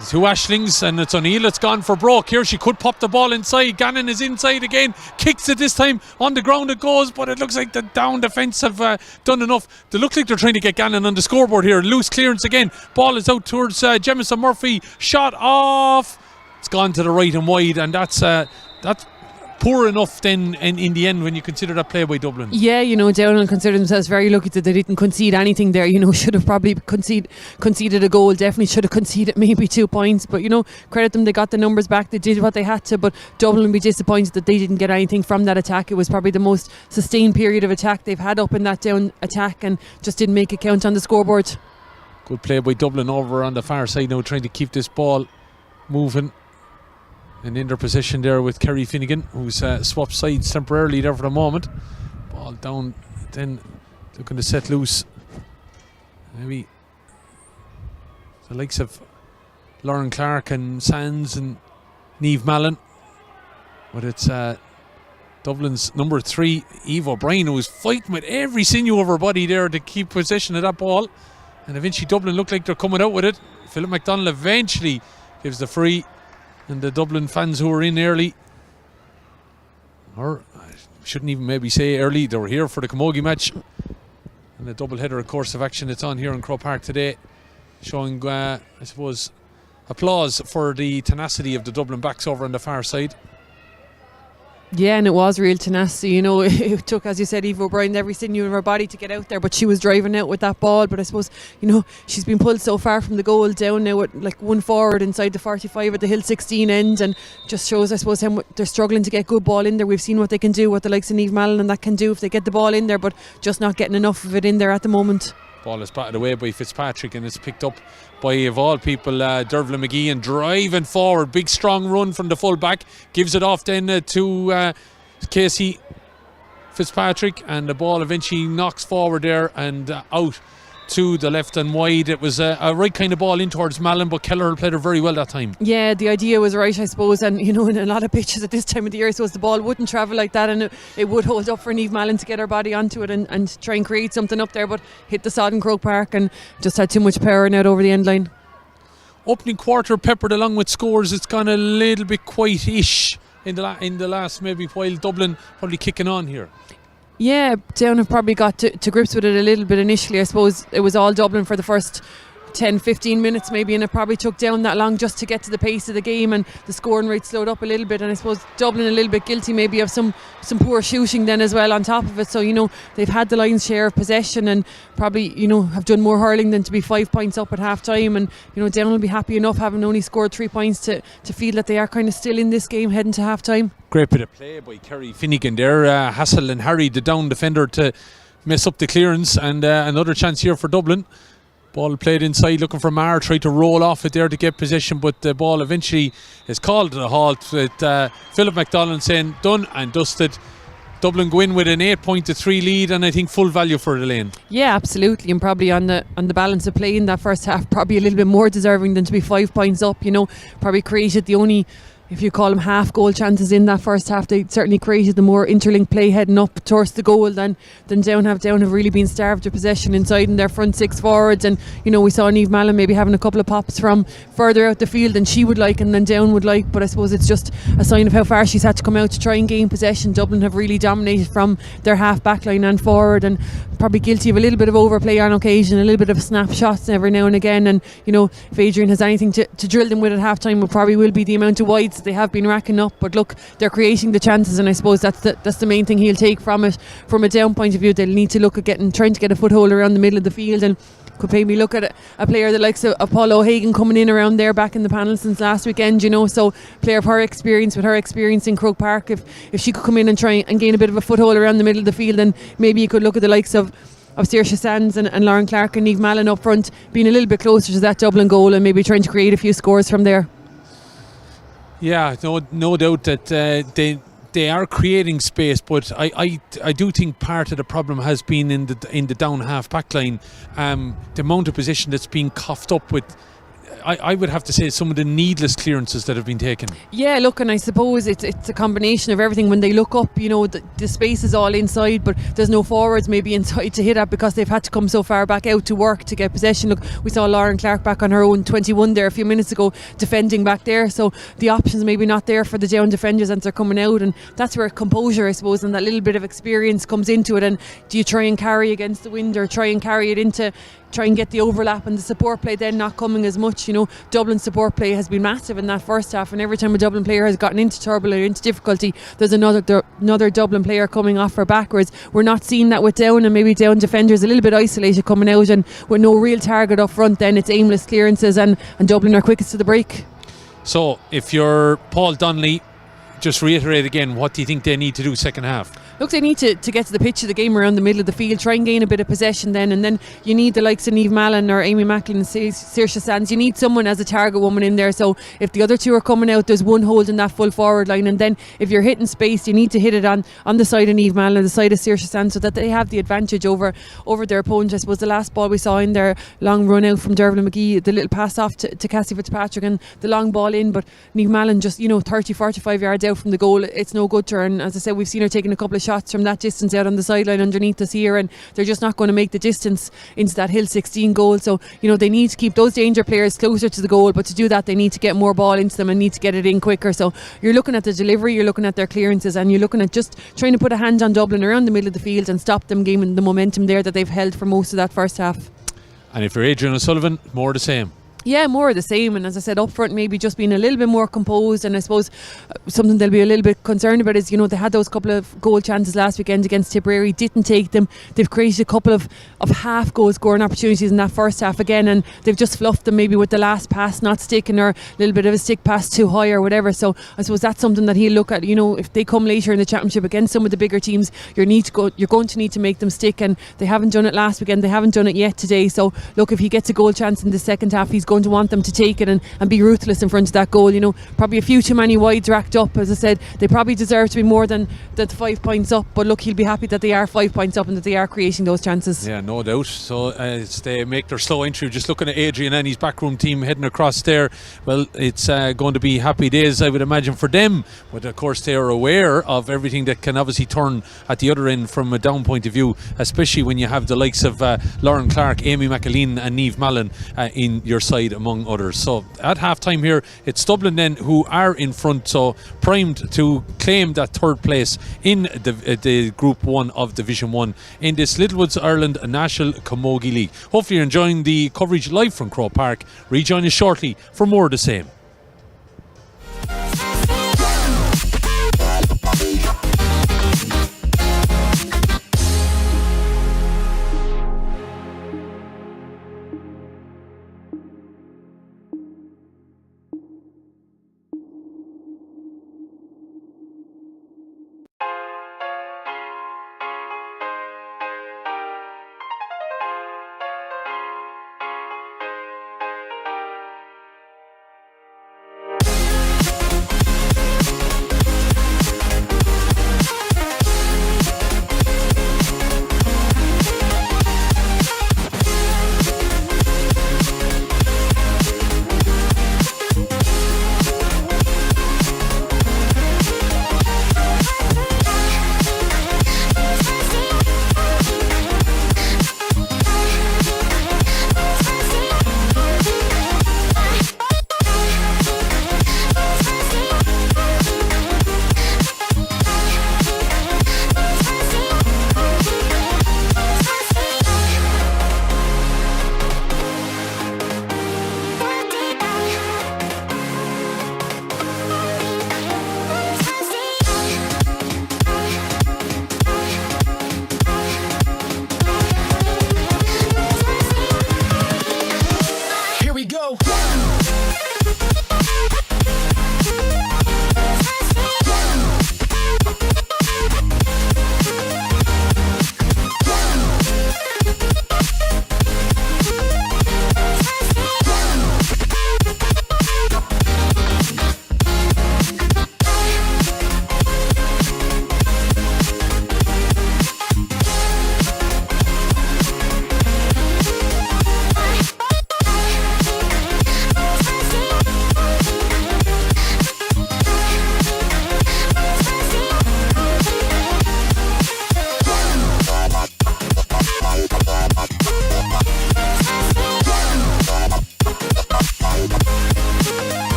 The two Ashlings, and it's O'Neill. It's gone for broke here. She could pop the ball inside. Gannon is inside again, kicks it this time, on the ground it goes, but it looks like the Down defence have done enough. They look like they're trying to get Gannon on the scoreboard here. Loose clearance again, ball is out towards Jemison Murphy, shot off, it's gone to the right and wide, and that's poor enough then in the end when you consider that play by Dublin. Yeah, you know, Down will consider themselves very lucky that they didn't concede anything there. You know, should have probably conceded a goal, definitely should have conceded maybe 2 points, but you know, credit them, they got the numbers back, they did what they had to. But Dublin will be disappointed that they didn't get anything from that attack. It was probably the most sustained period of attack they've had up in that Down attack, and just didn't make it count on the scoreboard. Good play by Dublin over on the far side now, trying to keep this ball moving. And in their position there with Kerry Finnegan, who's swapped sides temporarily there for the moment. Ball down, then looking to set loose. Maybe the likes of Lauren Clark and Sands and Niamh Mallon. But it's Dublin's number 3, Eve O'Brien, who's fighting with every sinew of her body there to keep possession of that ball. And eventually Dublin look like they're coming out with it. Philip MacDonald eventually gives the free. And the Dublin fans who were in early, or I shouldn't even maybe say early, they were here for the Camogie match. And the double header, of course, of action that's on here in Croke Park today, showing, I suppose, applause for the tenacity of the Dublin backs over on the far side. Yeah, and it was real tenacity. You know, it took, as you said, Eve O'Brien every sinew of her body to get out there, but she was driving out with that ball. But I suppose, you know, she's been pulled so far from the goal down now with like one forward inside the 45 at the Hill 16 end, and just shows, I suppose, how they're struggling to get good ball in there. We've seen what they can do, what the likes of Niamh Mallon and that can do if they get the ball in there, but just not getting enough of it in there at the moment. Ball is batted away by Fitzpatrick, and it's picked up by, of all people, Dervla McGee, and driving forward. Big strong run from the full back. Gives it off then to Casey Fitzpatrick, and the ball eventually knocks forward there and out to the left and wide. It was a right kind of ball in towards Mallon, but Kelleher played her very well that time. Yeah, the idea was right, I suppose, and you know, in a lot of pitches at this time of the year, I suppose the ball wouldn't travel like that, and it would hold up for Niamh Mallon to get her body onto it and try and create something up there, but hit the sod in Croke Park and just had too much power and out over the end line. Opening quarter peppered along with scores. It's gone a little bit quiet-ish in the last maybe while. Dublin probably kicking on here. Yeah, Down have probably got to grips with it a little bit initially. I suppose it was all Dublin for the first 10-15 minutes maybe, and it probably took Down that long just to get to the pace of the game, and the scoring rate slowed up a little bit, and I suppose Dublin a little bit guilty maybe of some poor shooting then as well on top of it. So, you know, they've had the lion's share of possession and probably, you know, have done more hurling than to be 5 points up at half time, and you know, Down will be happy enough having only scored 3 points to feel that they are kind of still in this game heading to half time. Great bit of play by Kerry Finnegan there. Hassel and Harry, the Down defender, to mess up the clearance, and another chance here for Dublin. Ball played inside, looking for Maher, tried to roll off it there to get possession, but the ball eventually is called to a halt with Philip MacDonald saying done and dusted. Dublin go in with an 8-3 lead, and I think full value for the lane. Yeah, absolutely, and probably on the balance of play in that first half, probably a little bit more deserving than to be 5 points up. You know, probably created the only, if you call them half goal chances in that first half. They certainly created the more interlinked play heading up towards the goal than Down have really been starved of possession inside in their front 6 forwards. And you know, we saw Niamh Mallon maybe having a couple of pops from further out the field than she would like and than Down would like, but I suppose it's just a sign of how far she's had to come out to try and gain possession. Dublin have really dominated from their half back line and forward, and probably guilty of a little bit of overplay on occasion, a little bit of snapshots every now and again. And you know, if Adrian has anything to drill them with at half time, it probably will be the amount of wides they have been racking up. But look, they're creating the chances, and I suppose that's the main thing he'll take from it. From a Down point of view, they'll need to look at trying to get a foothold around the middle of the field, and could maybe look at a player that likes of Paul O'Hagan coming in around there back in the panel since last weekend, you know, so player of her experience, with her experience in Croke Park, if she could come in and try and gain a bit of a foothold around the middle of the field, then maybe you could look at the likes of Saoirse Sands and Lauren Clark and Niamh Mallon up front being a little bit closer to that Dublin goal and maybe trying to create a few scores from there. Yeah, no doubt that they are creating space, but I do think part of the problem has been in the Down half back line, the amount of position that's being coughed up with. I would have to say some of the needless clearances that have been taken. Yeah, look, and I suppose it's a combination of everything. When they look up, you know, the space is all inside, but there's no forwards maybe inside to hit at because they've had to come so far back out to work to get possession. Look, we saw Lauren Clark back on her own 21 there a few minutes ago, defending back there, so the options maybe not there for the Down defenders as they're coming out, and that's where composure, I suppose, and that little bit of experience comes into it. And do you try and carry against the wind, or try and carry it into, try and get the overlap, and the support play then not coming as much? You know, Dublin's support play has been massive in that first half, and every time a Dublin player has gotten into trouble or into difficulty, there's another Dublin player coming off her backwards. We're not seeing that with Down, and maybe Down defenders a little bit isolated coming out, and with no real target up front, then it's aimless clearances, and Dublin are quickest to the break. So if you're Paul Donnelly, just reiterate again, what do you think they need to do second half? Look, they need to get to the pitch of the game around the middle of the field, try and gain a bit of possession then, and then you need the likes of Niamh Mallon or Amy Macklin and Saoirse Sands. You need someone as a target woman in there, so if the other two are coming out, there's one holding that full forward line, and then if you're hitting space, you need to hit it on the side of Niamh Mallon, the side of Saoirse Sands, so that they have the advantage over their opponent. I suppose the last ball we saw in there, long run out from Dervla McGee, the little pass off to Cassie Fitzpatrick and the long ball in, but Niamh Mallon just 30-45 yards out from the goal, it's no good to her. And as I said, we've seen her taking a couple of shots from that distance out on the sideline underneath us here, and they're just not going to make the distance into that Hill 16 goal. So they need to keep those danger players closer to the goal, but to do that they need to get more ball into them and need to get it in quicker. So you're looking at the delivery, you're looking at their clearances, and you're looking at just trying to put a hand on Dublin around the middle of the field and stop them gaining the momentum there that they've held for most of that first half. And if you're Adrian O'Sullivan, more the same. Yeah, more of the same, and as I said, up front maybe just being a little bit more composed. And I suppose something they'll be a little bit concerned about is, they had those couple of goal chances last weekend against Tipperary, didn't take them. They've created a couple of half goal scoring opportunities in that first half again, and they've just fluffed them maybe with the last pass not sticking, or a little bit of a stick pass too high or whatever. So I suppose that's something that he'll look at. If they come later in the championship against some of the bigger teams, you're going to need to make them stick, and they haven't done it last weekend, they haven't done it yet today. So look, if he gets a goal chance in the second half, he's going to want them to take it and be ruthless in front of that goal. Probably a few too many wides racked up. As I said, they probably deserve to be more than the 5 points up, but look, he'll be happy that they are 5 points up and that they are creating those chances. Yeah, no doubt. So as they make their slow entry, just looking at Adrian and his backroom team heading across there, well, it's going to be happy days, I would imagine, for them. But of course they are aware of everything that can obviously turn at the other end from a down point of view, especially when you have the likes of Lauren Clark, Amy McAleen and Niamh Mallon in your side, among others. So at half time here, it's Dublin then who are in front, so primed to claim that third place in the Group 1 of Division 1 in this Littlewoods Ireland National Camogie League. Hopefully you're enjoying the coverage live from Croke Park. Rejoin us shortly for more of the same.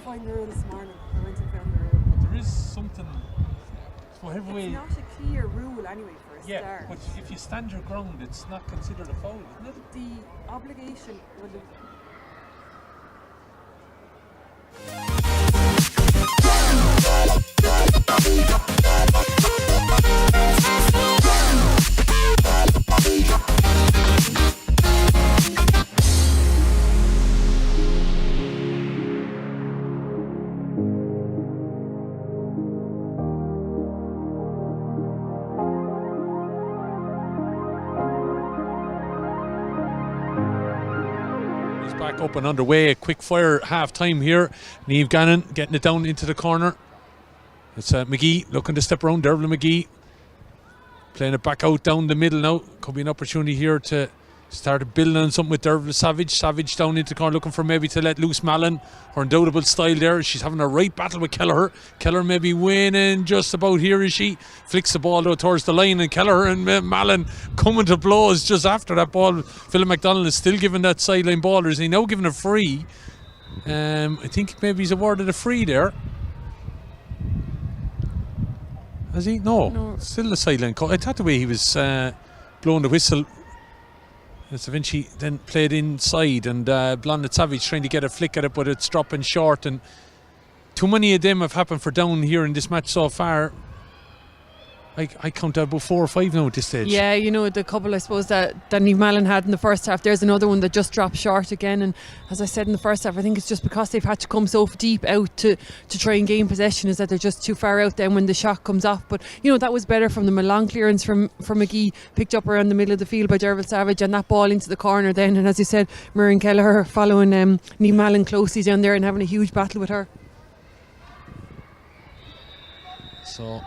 find the rule this morning. I went and found the rule. There is something. Whatever way. It's not a clear rule anyway for a start. But if you stand your ground, it's not considered a foul, isn't it? The obligation will have. Back up and underway, a quick fire half time here. Niamh Gannon getting it down into the corner. It's McGee looking to step around. Dervla McGee playing it back out down the middle now. Could be an opportunity here to start building on something with Dervla Savage. Savage down into the corner looking for maybe to let loose Mallon. Her undoubtable style there. She's having a right battle with Kelleher. Kelleher maybe winning just about here, is she? Flicks the ball though towards the line, and Kelleher and Mallon coming to blows just after that ball. Philip MacDonald is still giving that sideline ball. Is he now giving a free? I think maybe he's awarded a free there. Has he? No. Still the sideline call. I thought the way he was blowing the whistle. It's eventually then played inside, and Blonded Savage trying to get a flick at it, but it's dropping short, and too many of them have happened for down here in this match so far. I count out about 4 or 5 now at this stage. Yeah, you know, the couple I suppose that Niamh Mallon had in the first half. There's another one that just dropped short again, and as I said in the first half, I think it's just because they've had to come so deep out to try and gain possession, is that they're just too far out then when the shot comes off. But you know, that was better from them. A long clearance from McGee, picked up around the middle of the field by Dervla Savage, and that ball into the corner then, and as you said, Murray Kelleher following Niamh Mallon closely down there and having a huge battle with her. So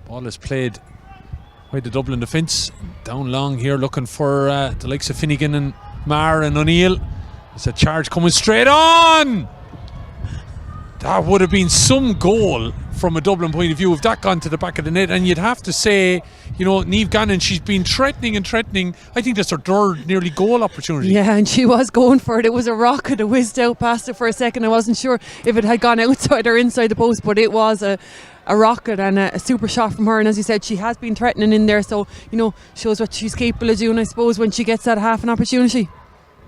ball is played by the Dublin defence. Down long here looking for the likes of Finnegan and Marr and O'Neill. There's a charge coming straight on. That would have been some goal from a Dublin point of view if that gone to the back of the net. And you'd have to say, you know, Niamh Gannon, she's been threatening and threatening. I think that's her third nearly goal opportunity. Yeah, and she was going for it. It was a rocket. It whizzed out past it for a second. I wasn't sure if it had gone outside or inside the post, but it was a rocket and a super shot from her. And as you said, she has been threatening in there, so you know, shows what she's capable of doing, I suppose, when she gets that half an opportunity.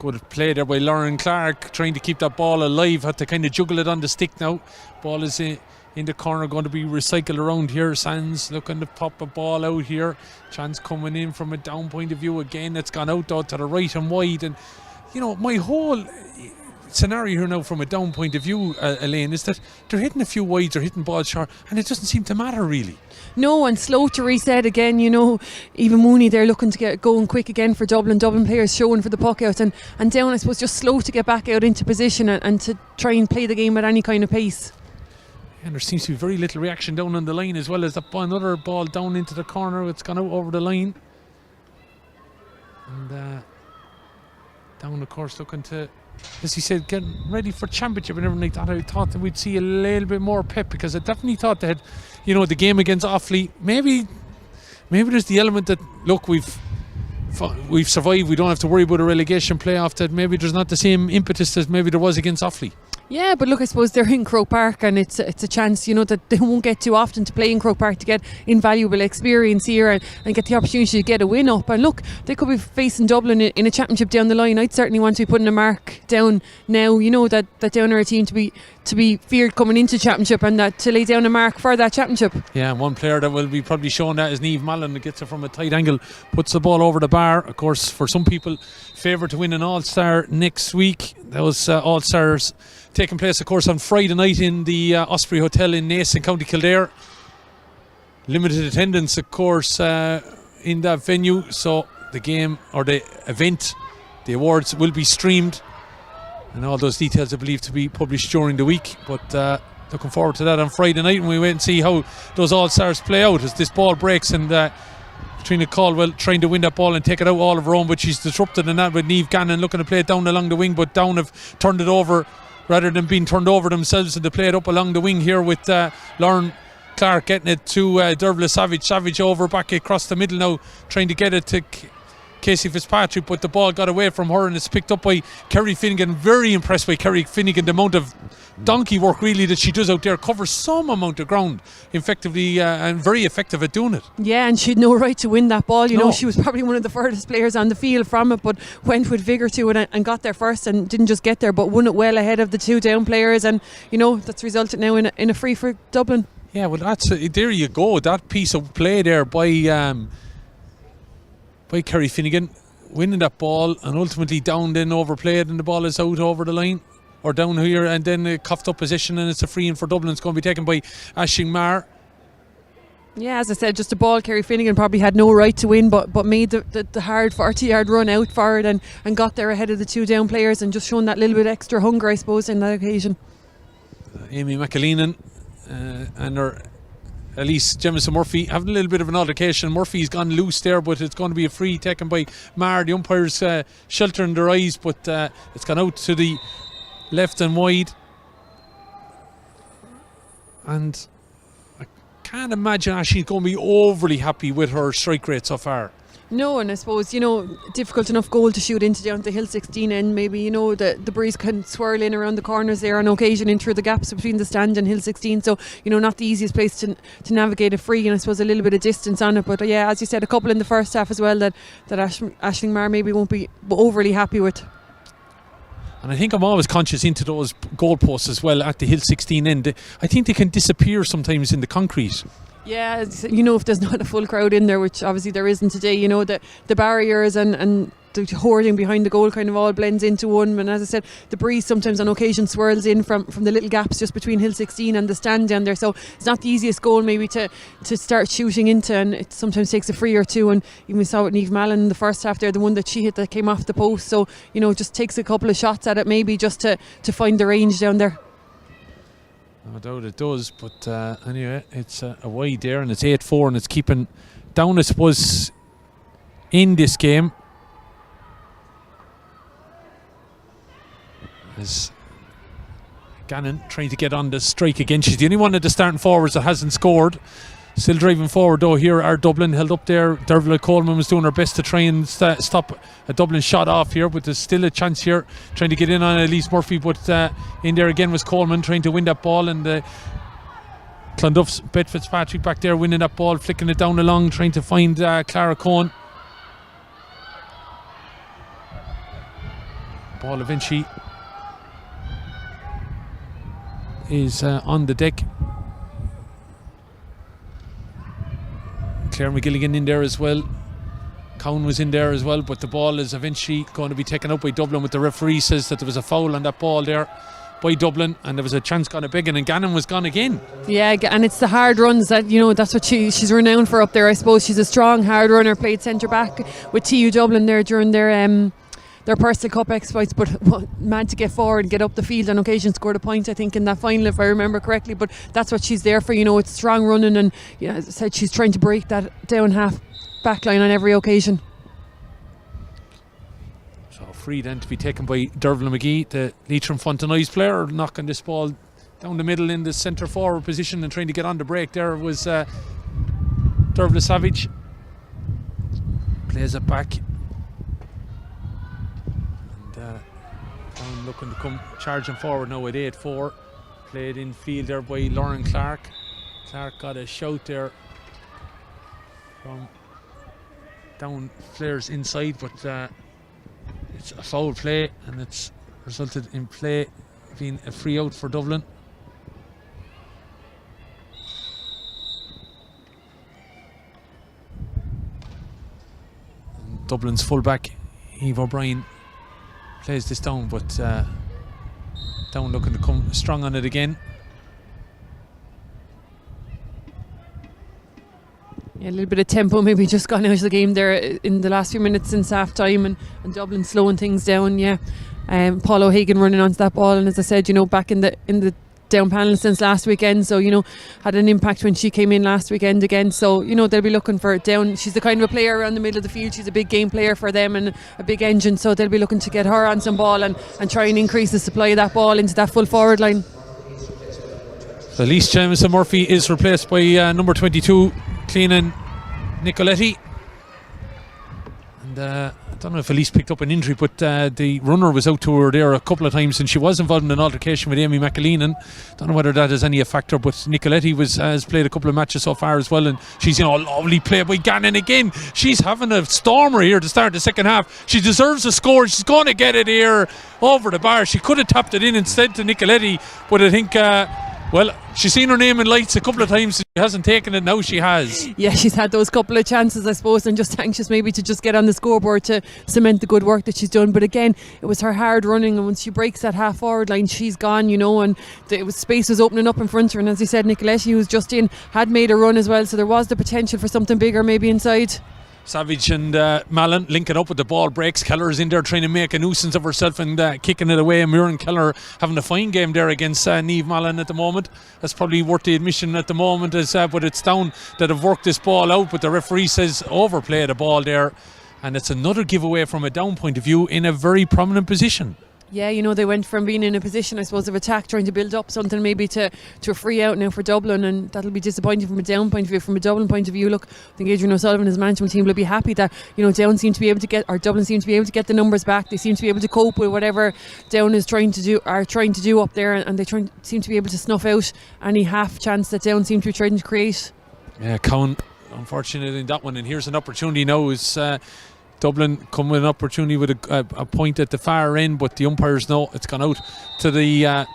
Good play there by Lauren Clark, trying to keep that ball alive. Had to kind of juggle it on the stick now. Ball is in the corner, going to be recycled around here. Sands looking to pop a ball out here. Chance coming in from a down point of view again. It's gone out though to the right and wide. And you know, my whole scenario here now from a down point of view, Elaine, is that they're hitting a few wides or hitting balls short, and it doesn't seem to matter really. No, and slow to reset again, you know. Even Mooney there looking to get going quick again for Dublin players showing for the puck out, and down, I suppose, just slow to get back out into position and to try and play the game at any kind of pace. And there seems to be very little reaction down on the line, as well as that another ball down into the corner. It's gone out over the line, and down, of course, looking to, as he said, getting ready for championship and everything like that. I thought that we'd see a little bit more pep, because I definitely thought they had, you know, the game against Offaly. Maybe there's the element that, look, we've survived. We don't have to worry about a relegation playoff. That maybe there's not the same impetus as maybe there was against Offaly. Yeah, but look, I suppose they're in Croke Park, and it's a chance, you know, that they won't get too often to play in Croke Park, to get invaluable experience here and get the opportunity to get a win up. And look, they could be facing Dublin in a championship down the line. I'd certainly want to be putting a mark down now, you know, that down are a team to be feared coming into championship, and that to lay down a mark for that championship. Yeah, and one player that will be probably showing that is Niamh Mallon, that gets it from a tight angle, puts the ball over the bar. Of course, for some people, favoured to win an All-Star next week. Those All-Stars taking place, of course, on Friday night in the Osprey Hotel in Naas in County Kildare. Limited attendance, of course, in that venue. So the game, or the event, the awards will be streamed, and all those details I believe to be published during the week. But looking forward to that on Friday night, and we wait and see how those All-Stars play out as this ball breaks, and Trina Caldwell trying to win that ball and take it out all of her own, but she's disrupted in that with Niamh Gannon looking to play it down along the wing, but Down have turned it over rather than being turned over themselves, and they play it up along the wing here with Lauren Clark getting it to Dervla Savage. Savage over back across the middle now, trying to get it to Casey Fitzpatrick, but the ball got away from her and it's picked up by Kerry Finnegan. Very impressed by Kerry Finnegan, the amount of donkey work really that she does out there, covers some amount of ground effectively and very effective at doing it. Yeah, and she had no right to win that ball. You know, she was probably one of the furthest players on the field from it, but went with vigour to it and got there first, and didn't just get there but won it well ahead of the two down players, and you know that's resulted now in a free for Dublin. Yeah, well that's there you go, that piece of play there by Kerry Finnegan, winning that ball and ultimately down, then overplayed, and the ball is out over the line or down here, and then a coughed up position, and it's a free in for Dublin. It's going to be taken by Aisling Maher. Yeah, as I said, just a ball Kerry Finnegan probably had no right to win, but made the hard 40-yard run out for it and got there ahead of the two down players, and just shown that little bit extra hunger, I suppose, in that occasion. Amy McAleenan and her Elise Jemison Murphy having a little bit of an altercation. Murphy's gone loose there, but it's going to be a free taken by Maher. The umpires sheltering their eyes, but it's gone out to the left and wide, and I can't imagine she's going to be overly happy with her strike rate so far. No, and I suppose, you know, difficult enough goal to shoot into down the Hill 16 end. Maybe, you know, the breeze can swirl in around the corners there on occasion, in through the gaps between the stand and Hill 16. So, you know, not the easiest place to navigate a free, and I suppose a little bit of distance on it. But yeah, as you said, a couple in the first half as well that Aisling Maher maybe won't be overly happy with. And I think I'm always conscious into those goalposts as well at the Hill 16 end. I think they can disappear sometimes in the concrete. Yeah, you know, if there's not a full crowd in there, which obviously there isn't today, you know, the barriers and the hoarding behind the goal kind of all blends into one. And as I said, the breeze sometimes on occasion swirls in from the little gaps just between Hill 16 and the stand down there. So it's not the easiest goal maybe to start shooting into, and it sometimes takes a free or two. And even we saw with Niamh Mallon in the first half there, the one that she hit that came off the post. So, you know, just takes a couple of shots at it maybe just to find the range down there. No doubt it does, but anyway, it's a wide there, and it's 8-4, and it's keeping down, I suppose, in this game. As Gannon trying to get on the strike again. She's the only one of the starting forwards that hasn't scored. Still driving forward though here are Dublin, held up there. Dervla Coleman was doing her best to try and stop a Dublin shot off here, but there's still a chance here trying to get in on Elise Murphy, but in there again was Coleman trying to win that ball, and Clonduff's Bet Fitzpatrick back there winning that ball, flicking it down along, trying to find Clara Cohen. Ball eventually is on the deck. Claire McGilligan in there as well. Cowan was in there as well, but the ball is eventually going to be taken out by Dublin, with the referee says that there was a foul on that ball there by Dublin, and there was a chance gone a begging, and Gannon was gone again. Yeah, and it's the hard runs that, you know, that's what she's renowned for up there, I suppose. She's a strong hard runner, played centre back with TU Dublin there during their personal cup exploits, but mad to get forward and get up the field on occasion, scored a point I think in that final if I remember correctly, but that's what she's there for, you know. It's strong running, and yeah, as I said, she's trying to break that down half back line on every occasion. So free then to be taken by Dervla McGee, the Leitrim Fontenoy's player, knocking this ball down the middle in the centre forward position and trying to get on the break. There was Dervla Savage, plays it back. Looking to come charging forward now at 8-4. Played in field there by Lauren Clark. Clark got a shout there from down players inside, but it's a foul play, and it's resulted in play being a free out for Dublin. And Dublin's fullback Eve O'Brien plays this down, but down looking to come strong on it again. Yeah, a little bit of tempo maybe just gone out of the game there in the last few minutes since half time, and Dublin slowing things down. Yeah, Paul O'Hagan running onto that ball, and as I said, you know, back in the down panel since last weekend, so, you know, had an impact when she came in last weekend again, so, you know, they'll be looking for it down. She's the kind of a player around the middle of the field. She's a big game player for them and a big engine, so they'll be looking to get her on some ball and try and increase the supply of that ball into that full forward line. So Elise Jamison Murphy is replaced by number 22 Cleanan Nicoletti, and And I don't know if Elise picked up an injury, but the runner was out to her there a couple of times, and she was involved in an altercation with Amy McAleenan. Don't know whether that has any factor, but Nicoletti has played a couple of matches so far as well, and she's, a lovely play by Gannon again. She's having a stormer here to start the second half. She deserves a score. She's going to get it here over the bar. She could have tapped it in instead to Nicoletti, but I think she's seen her name in lights a couple of times. She hasn't taken it. Now she has. Yeah, she's had those couple of chances, I suppose, and just anxious maybe to just get on the scoreboard to cement the good work that she's done. But again, it was her hard running, and once she breaks that half forward line, she's gone, and space was opening up in front of her. And as you said, Nicoletti, who was just in, had made a run as well, so there was the potential for something bigger maybe inside. Savage and Mallon linking up with the ball breaks. Keller is in there trying to make a nuisance of herself and kicking it away. Muireann Keller having a fine game there against Niamh Mallon at the moment. That's probably worth the admission at the moment, but it's down that have worked this ball out, but the referee says overplay the ball there, and it's another giveaway from a down point of view in a very prominent position. Yeah, they went from being in a position, I suppose, of attack, trying to build up something maybe to a free out now for Dublin, and that'll be disappointing from a down point of view. From a Dublin point of view, look, I think Adrian O'Sullivan and his management team will be happy that Down seem to be able to get, or Dublin seem to be able to get the numbers back. They seem to be able to cope with whatever Down is trying to do up there, and they seem to be able to snuff out any half chance that Down seem to be trying to create. Yeah, Cowan unfortunate in that one, and here's an opportunity now. Is Dublin come with an opportunity with a point at the far end, but the umpires know it's gone out to the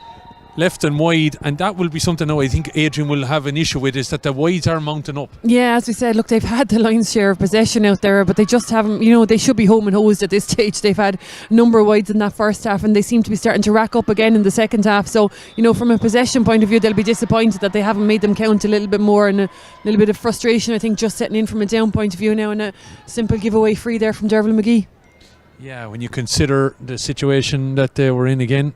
left and wide, and that will be something now I think Adrian will have an issue with, is that the wides are mounting up. Yeah, as we said, look, they've had the lion's share of possession out there, but they just haven't, they should be home and hosed at this stage. They've had a number of wides in that first half, and they seem to be starting to rack up again in the second half. So, from a possession point of view, they'll be disappointed that they haven't made them count a little bit more, and a little bit of frustration, I think, just setting in from a down point of view now, and a simple giveaway free there from Derval McGee. Yeah, when you consider the situation that they were in again,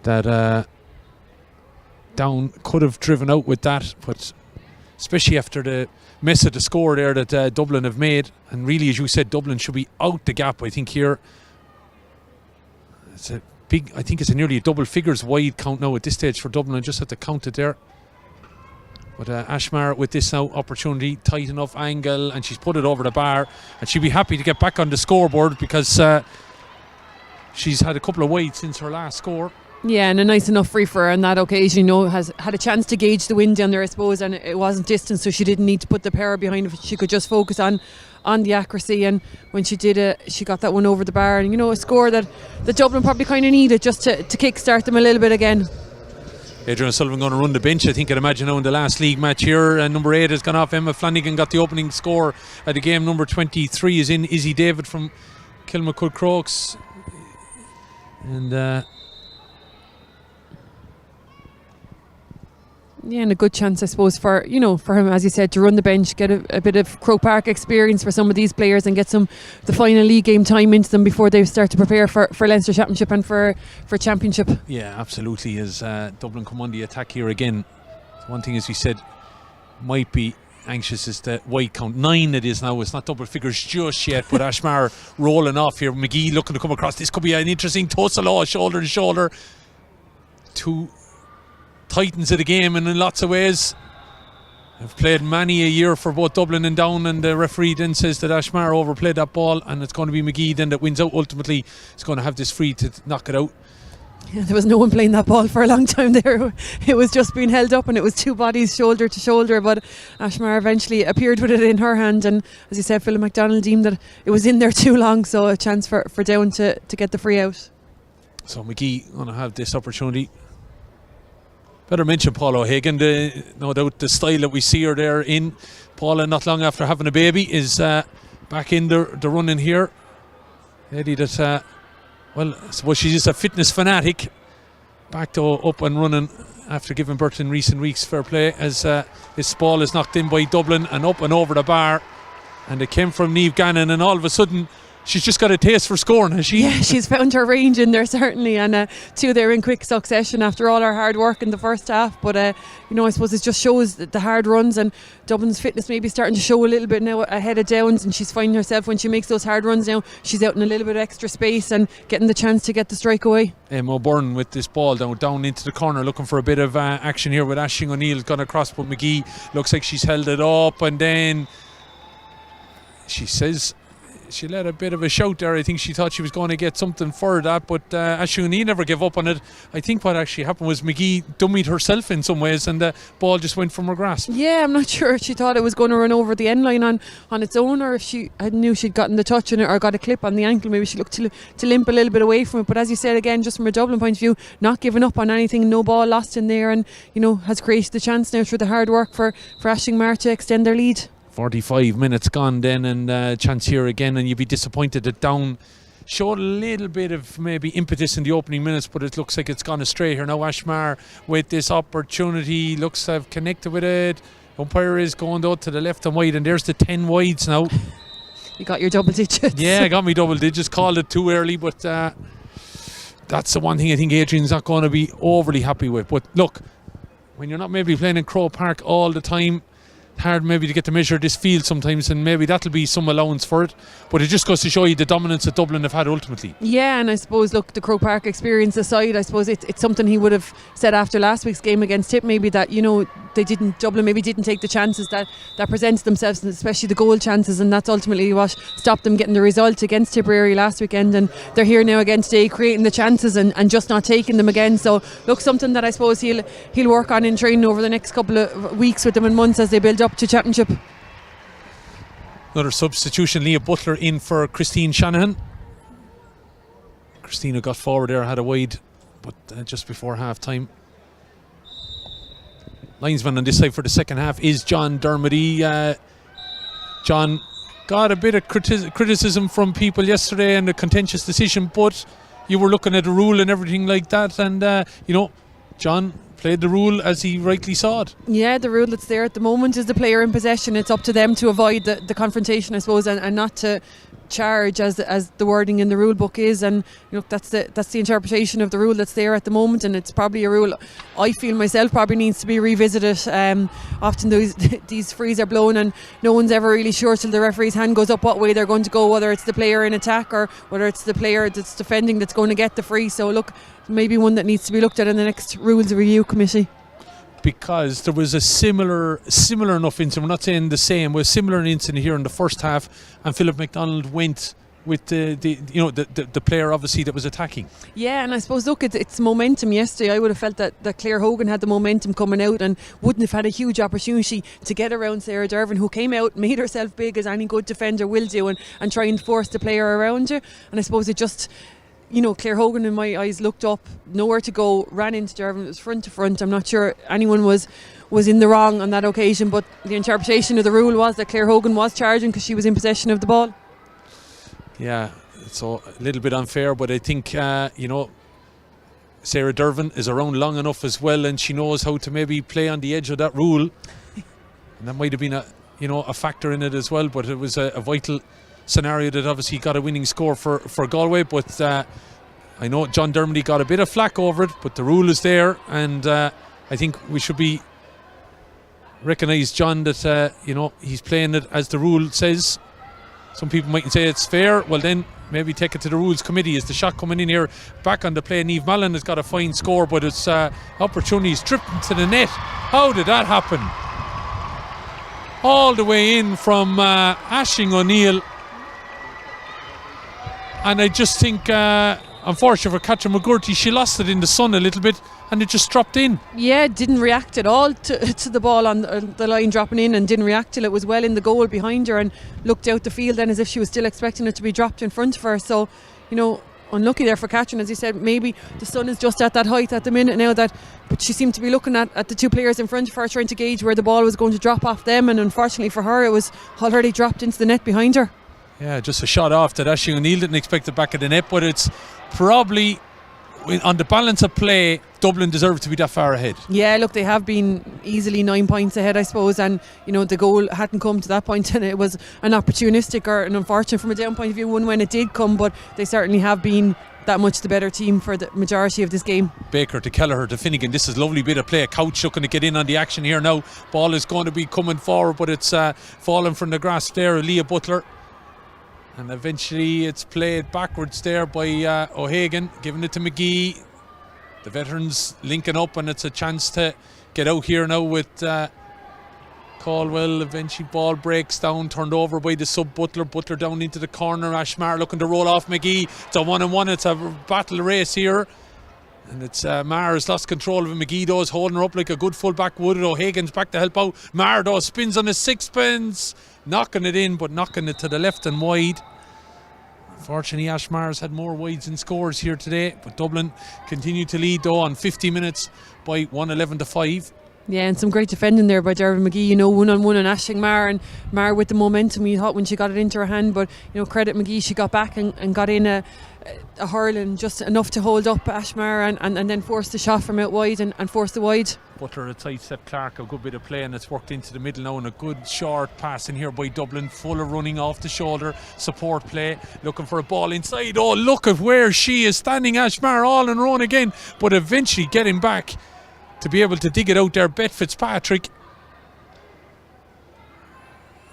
that Down could have driven out with that, but especially after the mess of the score there that Dublin have made, and really, as you said, Dublin should be out the gap. I think here it's it's nearly a double figures wide count now at this stage for Dublin. I just had to count it there. But Ashmar with this now opportunity, tight enough angle, and she's put it over the bar, and she'll be happy to get back on the scoreboard because she's had a couple of wides since her last score. Yeah, and a nice enough free for her on that occasion. Has had a chance to gauge the wind down there, I suppose, and it wasn't distant, so she didn't need to put the power behind it. She could just focus on the accuracy, and when she did it, she got that one over the bar, and a score that the Dublin probably kind of needed just to kick-start them a little bit again. Adrian Sullivan going to run the bench, I think. I'd imagine now in the last league match here, and number 8 has gone off. Emma Flanagan got the opening score at the game. Number 23 is in Izzy David from Kilmacud Crokes, and yeah, and a good chance, I suppose, for him, as you said, to run the bench, get a bit of Croke Park experience for some of these players, and get the final league game time into them before they start to prepare for Leinster Championship and for Championship. Yeah, absolutely. As Dublin come on the attack here again, one thing, as we said, might be anxious is the wide count. 9 it is now. It's not double figures just yet, but Ashmar rolling off here. McGee looking to come across. This could be an interesting tussle, shoulder to shoulder. Two titans of the game, and in lots of ways have played many a year for both Dublin and Down, and the referee then says that Ashmar overplayed that ball, and it's going to be McGee then that wins out. Ultimately, he's going to have this free to knock it out. Yeah, there was no one playing that ball for a long time there. It was just being held up, and it was two bodies shoulder to shoulder, but Ashmar eventually appeared with it in her hand, and as you said, Philip MacDonald deemed that it was in there too long, so a chance for Down to get the free out. So McGee going to have this opportunity. Better mention Paula O'Hagan, no doubt the style that we see her there in. Paula, not long after having a baby, is back in the running here. Lady that, I suppose she's just a fitness fanatic. Back to up and running after giving birth in recent weeks. Fair play, as this ball is knocked in by Dublin and up and over the bar. And it came from Niamh Gannon, and all of a sudden she's just got a taste for scoring, has she? Yeah, she's found her range in there, certainly, and two there in quick succession after all her hard work in the first half. But I suppose it just shows that the hard runs, and Dublin's fitness maybe starting to show a little bit now ahead of Downs, and she's finding herself when she makes those hard runs now, she's out in a little bit of extra space and getting the chance to get the strike away. Emma Byrne with this ball down into the corner, looking for a bit of action here with Aisling O'Neill gone across, but McGee looks like she's held it up, and then she says she let a bit of a shout there. I think she thought she was going to get something for that, but Aisling O'Neill never gave up on it. I think what actually happened was McGee dummied herself in some ways, and the ball just went from her grasp. Yeah, I'm not sure if she thought it was going to run over the end line on its own, or if she knew she'd gotten the touch on it or got a clip on the ankle. Maybe she looked to limp a little bit away from it. But as you said, again, just from a Dublin point of view, not giving up on anything, no ball lost in there, and has created the chance now through the hard work for Ashingmar to extend their lead. 45 minutes gone then, and chance here again, and you'd be disappointed that Down showed a little bit of maybe impetus in the opening minutes, but it looks like it's gone astray here now. Ashmar with this opportunity looks to have connected with it. Umpire is going though to the left and wide, and there's the 10 wides now. You got your double digits. Yeah, I got me double digits. Called it too early, but that's the one thing I think Adrian's not going to be overly happy with. But look, when you're not maybe playing in Crow Park all the time, hard maybe to get to measure this field sometimes, and maybe that'll be some allowance for it, but it just goes to show you the dominance that Dublin have had ultimately. Yeah, and I suppose, look, the Crow Park experience aside, I suppose it's something he would have said after last week's game against Tip, maybe that Dublin maybe didn't take the chances that presented themselves, and especially the goal chances, and that's ultimately what stopped them getting the result against Tipperary last weekend. And they're here now again today creating the chances and just not taking them again. So look, something that I suppose he'll work on in training over the next couple of weeks with them and months as they build up to championship. Another substitution, Leah Butler in for Christine Shanahan. Christina got forward there, had a wide, but just before half time. Linesman on this side for the second half is John Dermody. John got a bit of criticism from people yesterday and a contentious decision, but you were looking at the rule and everything like that, and John played the rule as he rightly saw it. Yeah, the rule that's there at the moment is the player in possession. It's up to them to avoid the confrontation, I suppose, and not to charge as the wording in the rule book is. And that's the interpretation of the rule that's there at the moment, and it's probably a rule I feel myself probably needs to be revisited. Often these frees are blown and no one's ever really sure till the referee's hand goes up what way they're going to go, whether it's the player in attack or whether it's the player that's defending that's going to get the free. So look, maybe one that needs to be looked at in the next rules review committee. Because there was a similar enough incident, we're not saying the same, but a similar incident here in the first half, and Philip MacDonald went with the player obviously that was attacking. Yeah, and I suppose look, it's momentum. Yesterday I would have felt that Claire Hogan had the momentum coming out and wouldn't have had a huge opportunity to get around Sarah Dervin, who came out, made herself big as any good defender will do, and try and force the player around you. And I suppose it just, Claire Hogan in my eyes looked up, nowhere to go, ran into Dervin. It was front to front. I'm not sure anyone was in the wrong on that occasion, but the interpretation of the rule was that Claire Hogan was charging because she was in possession of the ball. Yeah, it's a little bit unfair, but I think Sarah Dervin is around long enough as well, and she knows how to maybe play on the edge of that rule, and that might have been a factor in it as well. But it was a vital scenario that obviously got a winning score for Galway. But I know John Dermody got a bit of flack over it, but the rule is there, and I think we should be recognise John that he's playing it as the rule says. Some people might say it's fair. Well, then maybe take it to the rules committee. Is the shot coming in here back on the play? Niamh Mallon has got a fine score, but it's opportunities tripped into the net. How did that happen? All the way in from Aisling O'Neill. And I just think, unfortunately for Catherine McGurty, she lost it in the sun a little bit and it just dropped in. Yeah, didn't react at all to the ball on the line dropping in, and didn't react till it was well in the goal behind her, and looked out the field then as if she was still expecting it to be dropped in front of her. So, unlucky there for Catherine. As you said, maybe the sun is just at that height at the minute now, but she seemed to be looking at the two players in front of her, trying to gauge where the ball was going to drop off them, and unfortunately for her it was already dropped into the net behind her. Yeah, just a shot off that Aisling O'Neill didn't expect it back of the net, but it's probably, on the balance of play, Dublin deserved to be that far ahead. Yeah, look, they have been easily 9 points ahead, I suppose, and the goal hadn't come to that point, and it was an opportunistic or an unfortunate from a down point of view one when it did come, but they certainly have been that much the better team for the majority of this game. Baker to Kelleher to Finnegan. This is a lovely bit of play. Couch looking to get in on the action here now. Ball is going to be coming forward, but it's fallen from the grasp there. Leah Butler. And eventually it's played backwards there by O'Hagan, giving it to McGee. The veterans linking up, and it's a chance to get out here now with Caldwell, eventually ball breaks down, turned over by the sub Butler. Butler down into the corner. Ashmar looking to roll off McGee. It's a 1-on-1. It's a battle race here. And it's Maher has lost control of it. McGee does holding her up like a good fullback would. O'Hagan's back to help out. Maher does spins on his sixpence, knocking it in, but knocking it to the left and wide. Unfortunately, Ashmar's had more wides and scores here today, but Dublin continue to lead though on 50 minutes by 1-11-5. Yeah, and some great defending there by Dervin McGee, you know, one-on-one on Aisling Maher, and Maher with the momentum you thought when she got it into her hand, but you know, credit McGee, she got back and got in a hurling just enough to hold up Ashmar and then force the shot from out wide and force the wide. Butler had sidestepped Clark, a good bit of play, and it's worked into the middle now, and a good short pass in here by Dublin, full of running off the shoulder, support play, looking for a ball inside. Oh, look at where she is standing, Ashmar all on her own again, but eventually getting back to be able to dig it out there. Beth Fitzpatrick,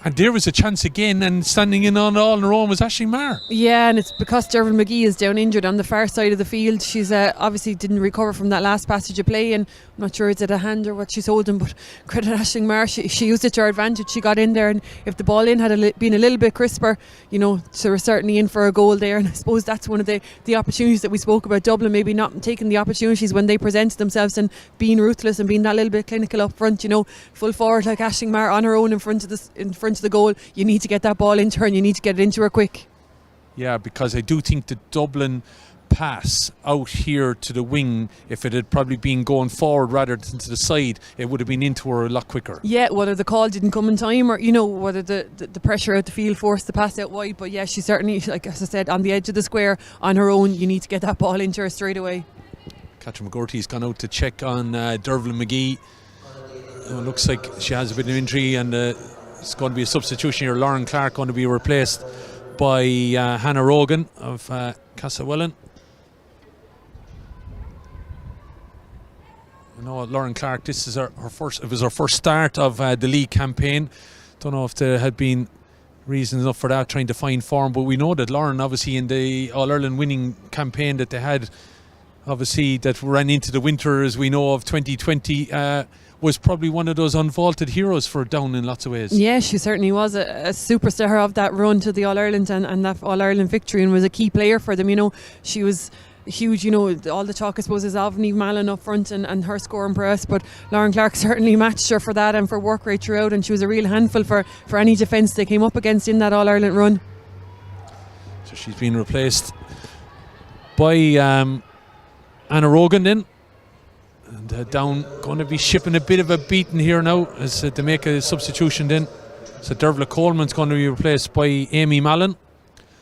and there was a chance again, and standing in on all on her own was Aisling Maher. Yeah, and it's because Dervin McGee is down injured on the far side of the field. She's obviously didn't recover from that last passage of play, and I'm not sure is it a hand or what she's holding, but credit Aisling Maher, she used it to her advantage. She got in there, and if the ball in had been a little bit crisper, you know, so we're certainly in for a goal there. And I suppose that's one of the opportunities that we spoke about, Dublin maybe not taking the opportunities when they presented themselves and being ruthless and being that little bit clinical up front, you know, full forward like Aisling Maher on her own in front of the goal. You need to get that ball into her, and you need to get it into her quick. Yeah, because I do think the Dublin pass out here to the wing, if it had probably been going forward rather than to the side, it would have been into her a lot quicker. Yeah, whether the call didn't come in time, or you know, whether the pressure out the field forced the pass out wide, but yeah, she certainly, like as I said, on the edge of the square on her own, you need to get that ball into her straight away. Catherine McGorty's gone out to check on Dervin McGee. It looks like she has a bit of injury, and it's going to be a substitution here. Lauren Clark going to be replaced by Hannah Rogan of Castlewellan. You know, Lauren Clark, this is her first. It was her first start of the league campaign. Don't know if there had been reasons enough for that, trying to find form, but we know that Lauren, obviously in the All-Ireland winning campaign that they had, obviously that ran into the winter, as we know, of 2020, was probably one of those unvaulted heroes for Down in lots of ways. Yeah, she certainly was a superstar of that run to the All-Ireland and that All-Ireland victory, and was a key player for them. You know, she was huge. You know, all the talk I suppose is of Niamh Mallon up front and her scoring prowess, but Lauren Clark certainly matched her for that and for work rate throughout, and she was a real handful for any defence they came up against in that All-Ireland run. So she's been replaced by Anna Rogan then. And Down going to be shipping a bit of a beating here now as they make a substitution then. So Dervla Coleman's going to be replaced by Amy Mallon.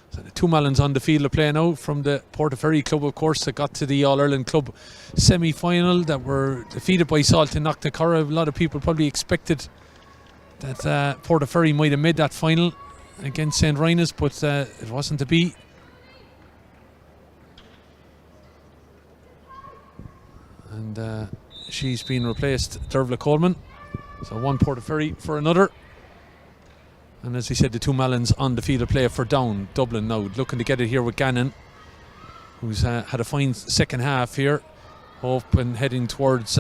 So the two Mallons on the field of play now from the Portaferry club, of course, that got to the All-Ireland club semi-final, that were defeated by Salt in Knocknacarra. A lot of people probably expected that Portaferry might have made that final against St. Rynagh's, but it wasn't to be. And she's been replaced, Dervla Coleman. So one Portaferry for another. And as we said, the two Mallons on the field of play for Down. Dublin now looking to get it here with Gannon, who's had a fine second half here. Hope and heading towards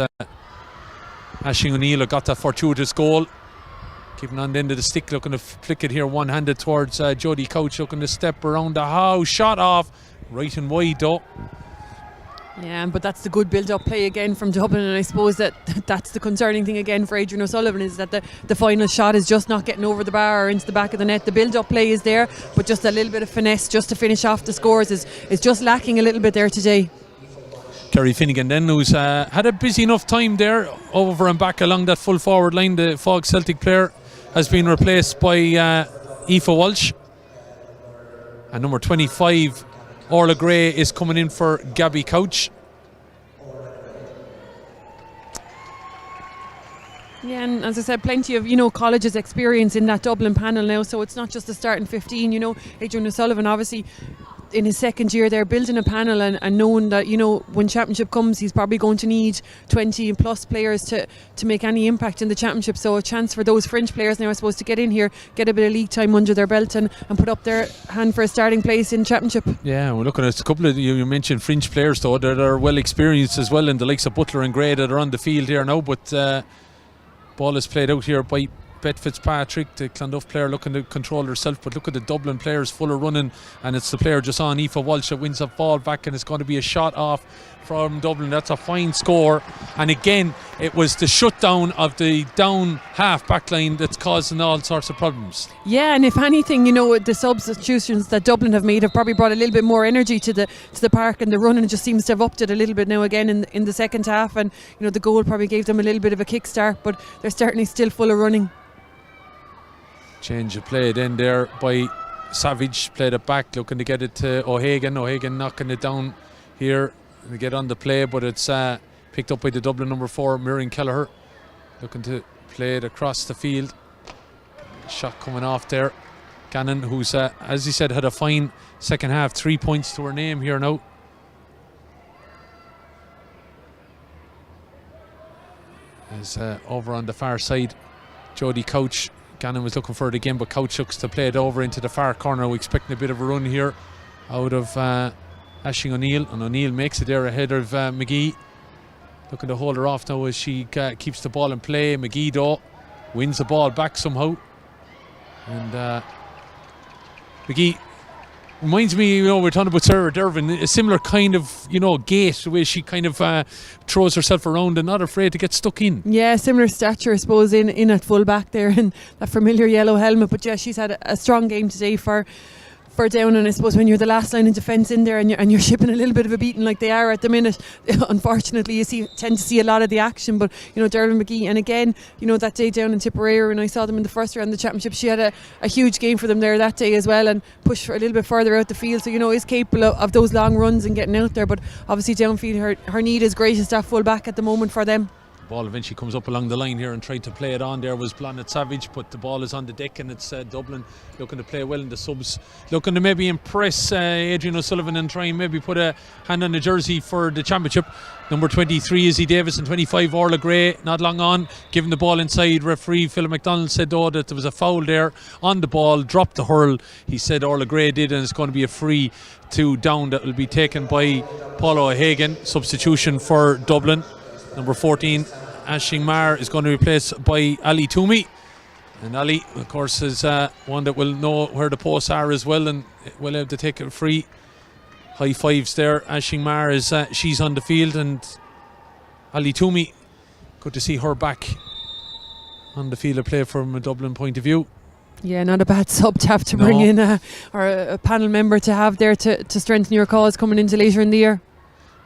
Aisling O'Neill, got that fortuitous goal. Keeping on the end of the stick, looking to flick it here one-handed towards Jodie Couch, looking to step around the house. Shot off, right and wide though. Yeah, but that's the good build-up play again from Dublin, and I suppose that's the concerning thing again for Adrian O'Sullivan, is that the final shot is just not getting over the bar or into the back of the net. The build-up play is there, but just a little bit of finesse just to finish off the scores is just lacking a little bit there today. Kerry Finnegan then, who's had a busy enough time there over and back along that full forward line. The Fog Celtic player has been replaced by Aoife Walsh, and number 25 Orla Gray is coming in for Gabby Couch. Yeah, and as I said, plenty of, you know, colleges experience in that Dublin panel now, so it's not just the starting 15. You know, Adrian O'Sullivan obviously in his second year there, building a panel and knowing that, you know, when championship comes he's probably going to need 20 plus players to make any impact in the championship. So a chance for those fringe players now, I suppose, to get in here, get a bit of league time under their belt and put up their hand for a starting place in championship. Yeah, we're looking at a couple of, you mentioned fringe players though, that are well experienced as well, in the likes of Butler and Gray that are on the field here now, but ball is played out here by Bet Fitzpatrick, the Clonduff player, looking to control herself, but look at the Dublin players full of running, and it's the player just on, Aoife Walsh, that wins that ball back, and it's going to be a shot off from Dublin. That's a fine score, and again it was the shutdown of the down half back line that's causing all sorts of problems. Yeah, and if anything, the substitutions that Dublin have made have probably brought a little bit more energy to the park, and the running just seems to have upped it a little bit now again in the second half, and the goal probably gave them a little bit of a kickstart, but they're certainly still full of running. Change of play then there by Savage, played it back, looking to get it to O'Hagan knocking it down here to get on the play, but it's picked up by the Dublin number 4, Miriam Kelleher, looking to play it across the field. Shot coming off there. Gannon, who's as he said, had a fine second half, 3 points to her name here now. As over on the far side, Jodie Couch. Gannon was looking for it again, but Couch looks to play it over into the far corner. We're expecting a bit of a run here out of Aisling O'Neill, and O'Neill makes it there ahead of McGee. Looking to hold her off now as she keeps the ball in play. McGee though wins the ball back somehow, and McGee reminds me, we're talking about Sarah Dervin, a similar kind of, gait, the way she kind of throws herself around and not afraid to get stuck in. Yeah, similar stature, I suppose, in at full back there, and that familiar yellow helmet. But yeah, she's had a strong game today for Down, and I suppose when you're the last line of defence in there and you're shipping a little bit of a beating like they are at the minute, unfortunately you tend to see a lot of the action. But Dervin McGee, and again, that day down in Tipperary when I saw them in the first round of the championship, she had a huge game for them there that day as well, and pushed for a little bit further out the field, so is capable of those long runs and getting out there. But obviously downfield her need is greatest at full back at the moment for them. Ball eventually comes up along the line here, and tried to play it on there was Blondet Savage, but the ball is on the deck, and it's Dublin looking to play well in the subs, looking to maybe impress Adrian O'Sullivan and try and maybe put a hand on the jersey for the championship. Number 23 Izzy Davis and 25 Orla Gray not long on, giving the ball inside. Referee Phil McDonald said that there was a foul there on the ball, dropped the hurl, he said Orla Gray did, and it's going to be a free to Down that will be taken by Paula O'Hagan. Substitution for Dublin. Number 14 Aisling Marr is going to be replaced by Ali Toomey, and Ali of course is one that will know where the posts are as well, and will have to take a free. High fives there. Aisling Marr is she's on the field, and Ali Toomey, good to see her back on the field of play from a Dublin point of view. Yeah, not a bad sub to have to bring in or a panel member to have there to strengthen your cause coming into later in the year.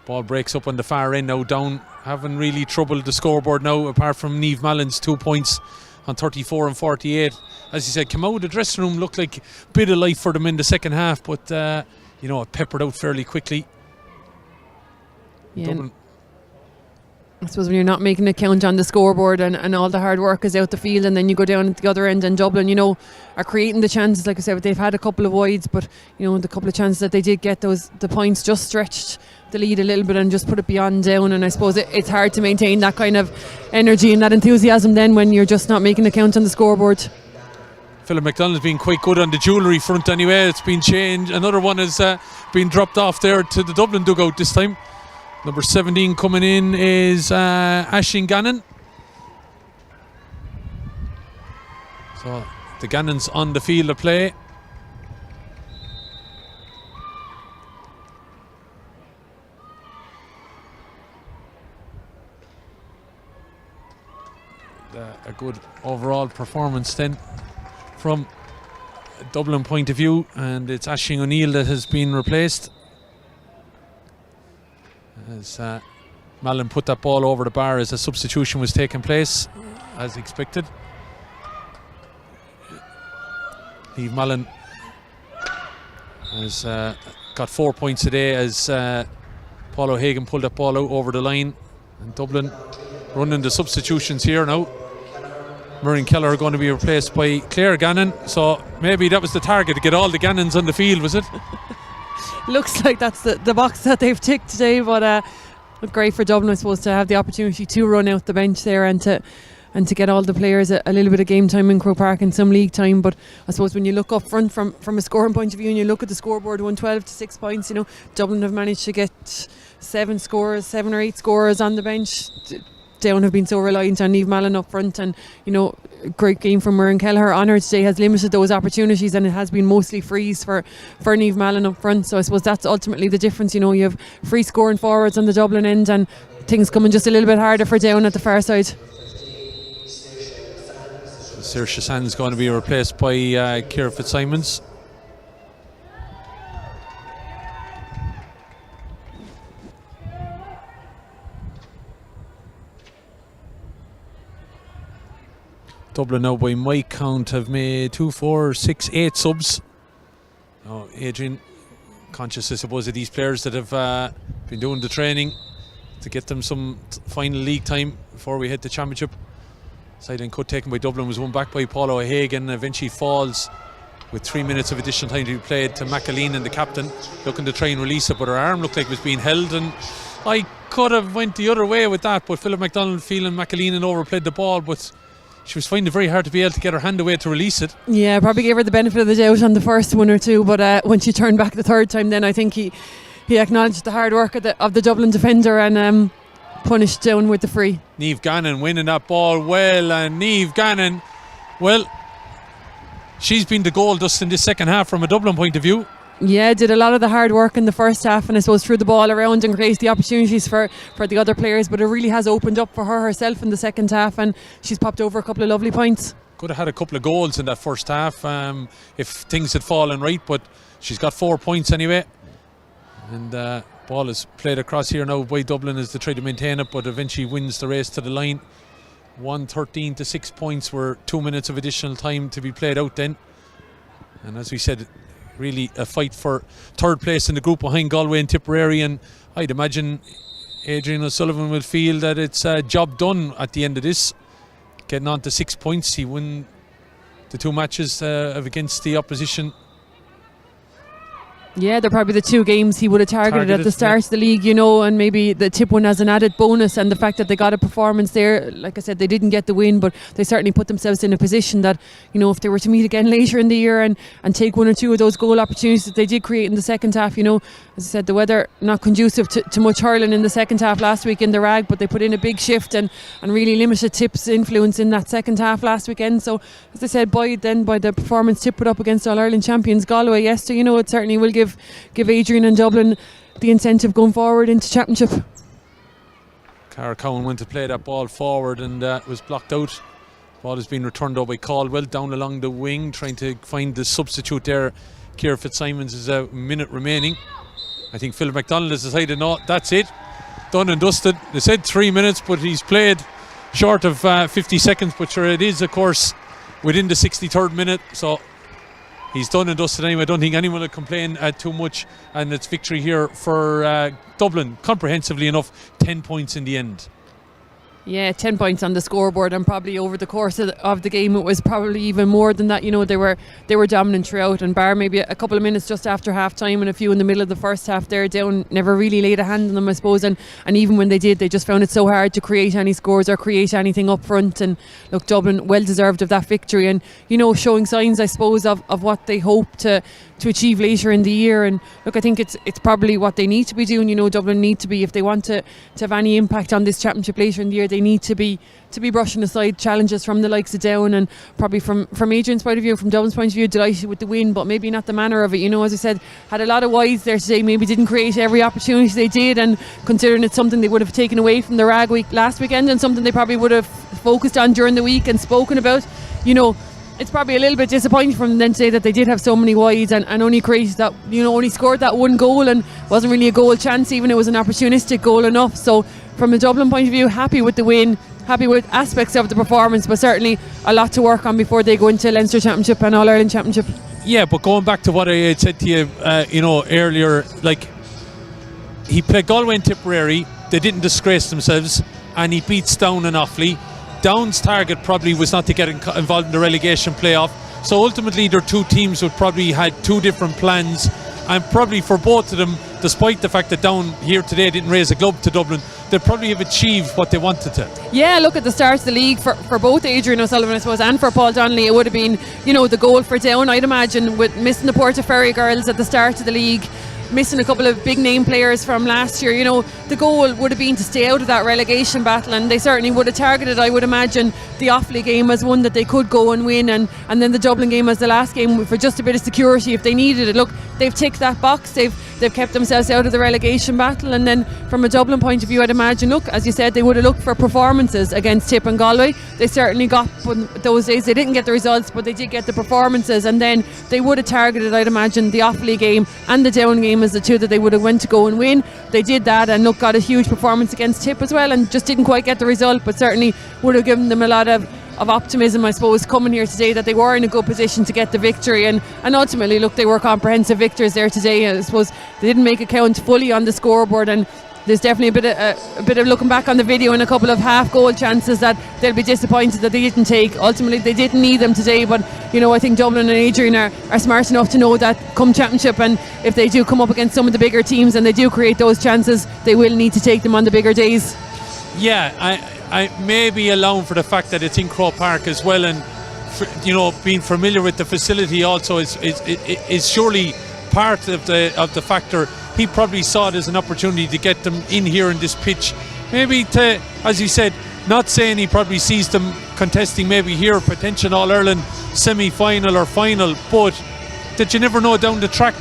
Ball breaks up on the far end now. Down haven't really troubled the scoreboard now, apart from Niamh Mallon's 2 points on 34 and 48. As you said, came out of the dressing room, looked like a bit of life for them in the second half, but it peppered out fairly quickly. Yeah. I suppose when you're not making a count on the scoreboard and all the hard work is out the field, and then you go down at the other end, and Dublin, are creating the chances. Like I said, they've had a couple of wides, but the couple of chances that they did get, the points just stretched the lead a little bit and just put it beyond Down. And I suppose it's hard to maintain that kind of energy and that enthusiasm then when you're just not making a count on the scoreboard. Philip McDonald's been quite good on the jewellery front anyway. It's been changed. Another one has been dropped off there to the Dublin dugout this time. Number 17 coming in is Aisling Gannon. So the Gannons on the field of play. A good overall performance then from a Dublin point of view, and it's Aisling O'Neill that has been replaced. As Mallon put that ball over the bar as a substitution was taking place, as expected. Niamh Mallon has got 4 points today as Paul O'Hagan pulled that ball out over the line, and Dublin running the substitutions here now. Miriam Keller are going to be replaced by Claire Gannon, so maybe that was the target, to get all the Gannons on the field, was it? Looks like that's the box that they've ticked today, but great for Dublin, I suppose, to have the opportunity to run out the bench there and to get all the players a little bit of game time in Croke Park and some league time. But I suppose when you look up front from a scoring point of view and you look at the scoreboard, 112 to 6 points, Dublin have managed to get 7 or 8 scorers on the bench. Down have been so reliant on Niamh Mallon up front, and great game from Muireann Kelleher on her today has limited those opportunities, and it has been mostly frees for Niamh Mallon up front. So I suppose that's ultimately the difference. You have free scoring forwards on the Dublin end, and things coming just a little bit harder for Down at the far side. Saoirse Sands going to be replaced by Ciara Fitzsimons. Dublin now, by my count, have made 2, 4, 6, 8 subs. Oh, Adrian, conscious, I suppose, of these players that have been doing the training to get them some final league time before we hit the championship. Sideline cut taken by Dublin was won back by Paula O'Hagan. Eventually falls with 3 minutes of additional time to be played to McAleen, and the captain looking to try and release it, but her arm looked like it was being held, and I could have went the other way with that, but Philip MacDonald feeling McAleen and overplayed the ball, but she was finding it very hard to be able to get her hand away to release it. Yeah, probably gave her the benefit of the doubt on the first one or two, but when she turned back the third time, then I think he acknowledged the hard work of the Dublin defender and punished Down with the free. Niamh Gannon winning that ball well, and Niamh Gannon, well, she's been the goal dust in this second half from a Dublin point of view. Yeah, did a lot of the hard work in the first half, and I suppose threw the ball around and created the opportunities for the other players, but it really has opened up for her herself in the second half, and she's popped over a couple of lovely points. Could have had a couple of goals in that first half if things had fallen right, but she's got 4 points anyway, and ball is played across here now by Dublin as they try to maintain it, but eventually wins the race to the line. 1-13 to 6 points, were 2 minutes of additional time to be played out then, and as we said, really a fight for third place in the group behind Galway and Tipperary, and I'd imagine Adrian O'Sullivan will feel that it's a job done at the end of this, getting on to 6 points. He won the 2 matches against the opposition. Yeah, they're probably the 2 games he would have targeted at the start of the league, and maybe the Tip one as an added bonus, and the fact that they got a performance there. Like I said, they didn't get the win, but they certainly put themselves in a position that, if they were to meet again later in the year and take 1 or 2 of those goal opportunities that they did create in the second half, as I said, the weather not conducive to much hurling in the second half last week in the Rag, but they put in a big shift and really limited Tip's influence in that second half last weekend. So, as I said, by the performance Tip put up against All-Ireland champions Galway yesterday, it certainly will give Adrian and Dublin the incentive going forward into championship. Cara Cowan went to play that ball forward, and was blocked out. Ball has been returned over by Caldwell down along the wing, trying to find the substitute there. Ciara Fitzsimons is a minute remaining. I think Philip MacDonald has decided, no, that's it, done and dusted. They said 3 minutes, but he's played short of 50 seconds, but sure, it is of course within the 63rd minute, so he's done and dusted anyway. I don't think anyone will complain too much, and it's victory here for Dublin, comprehensively enough. 10 points in the end. Yeah, 10 points on the scoreboard, and probably over the course of the game it was probably even more than that. They were dominant throughout, and bar maybe a couple of minutes just after half time and a few in the middle of the first half there, Down never really laid a hand on them, I suppose, and even when they did, they just found it so hard to create any scores or create anything up front. And look, Dublin well deserved of that victory, and showing signs, I suppose, of what they hope to achieve later in the year. And look, I think it's probably what they need to be doing. Dublin need to be, if they want to have any impact on this championship later in the year, they need to be brushing aside challenges from the likes of Down, and probably from Adrian's point of view, from Dublin's point of view, delighted with the win, but maybe not the manner of it. As I said, had a lot of wides there today, maybe didn't create every opportunity they did, and considering it's something they would have taken away from the Rag week last weekend, and something they probably would have focused on during the week and spoken about, it's probably a little bit disappointing from them then to say that they did have so many wides and only created that, only scored that 1 goal, and wasn't really a goal chance, even it was an opportunistic goal enough. So from a Dublin point of view, happy with the win, happy with aspects of the performance, but certainly a lot to work on before they go into Leinster Championship and All-Ireland Championship. Yeah, but going back to what I had said to you earlier, like, he played Galway and Tipperary, they didn't disgrace themselves, and he beats Down and Offaly. Down's target probably was not to get involved in the relegation playoff, so ultimately their 2 teams would probably had 2 different plans, and probably for both of them, despite the fact that Down here today didn't raise a glove to Dublin, they probably have achieved what they wanted to. Yeah, look, at the start of the league for both Adrian O'Sullivan, I suppose, and for Paul Donnelly, it would have been the goal for Down, I'd imagine, with missing the Portaferry girls at the start of the league. missing a couple of big name players from last year. The goal would have been to stay out of that relegation battle, and they certainly would have targeted, I would imagine, the Offaly game as one that they could go and win, and then the Dublin game as the last game for just a bit of security if they needed it. Look, they've ticked that box. They've kept themselves out of the relegation battle, and then from a Dublin point of view, I'd imagine, look, as you said, they would have looked for performances against Tip and Galway. They certainly got those days. They didn't get the results, but they did get the performances, and then they would have targeted, I'd imagine, the Offaly game and the Down game as the two that they would have went to go and win. They did that, and look, got a huge performance against Tip as well, and just didn't quite get the result, but certainly would have given them a lot of optimism, I suppose, coming here today, that they were in a good position to get the victory, and ultimately, look, they were comprehensive victors there today. I suppose they didn't make it count fully on the scoreboard, and there's definitely a bit of looking back on the video and a couple of half goal chances that they'll be disappointed that they didn't take. Ultimately, they didn't need them today, but I think Dublin and Adrian are smart enough to know that come championship, and if they do come up against some of the bigger teams and they do create those chances, they will need to take them on the bigger days. Yeah, I may be allowing for the fact that it's in Croke Park as well, and being familiar with the facility also is surely part of the factor. He probably saw it as an opportunity to get them in here in this pitch, maybe to, as you said, not saying he probably sees them contesting maybe here potential All-Ireland semi-final or final, but that you never know down the track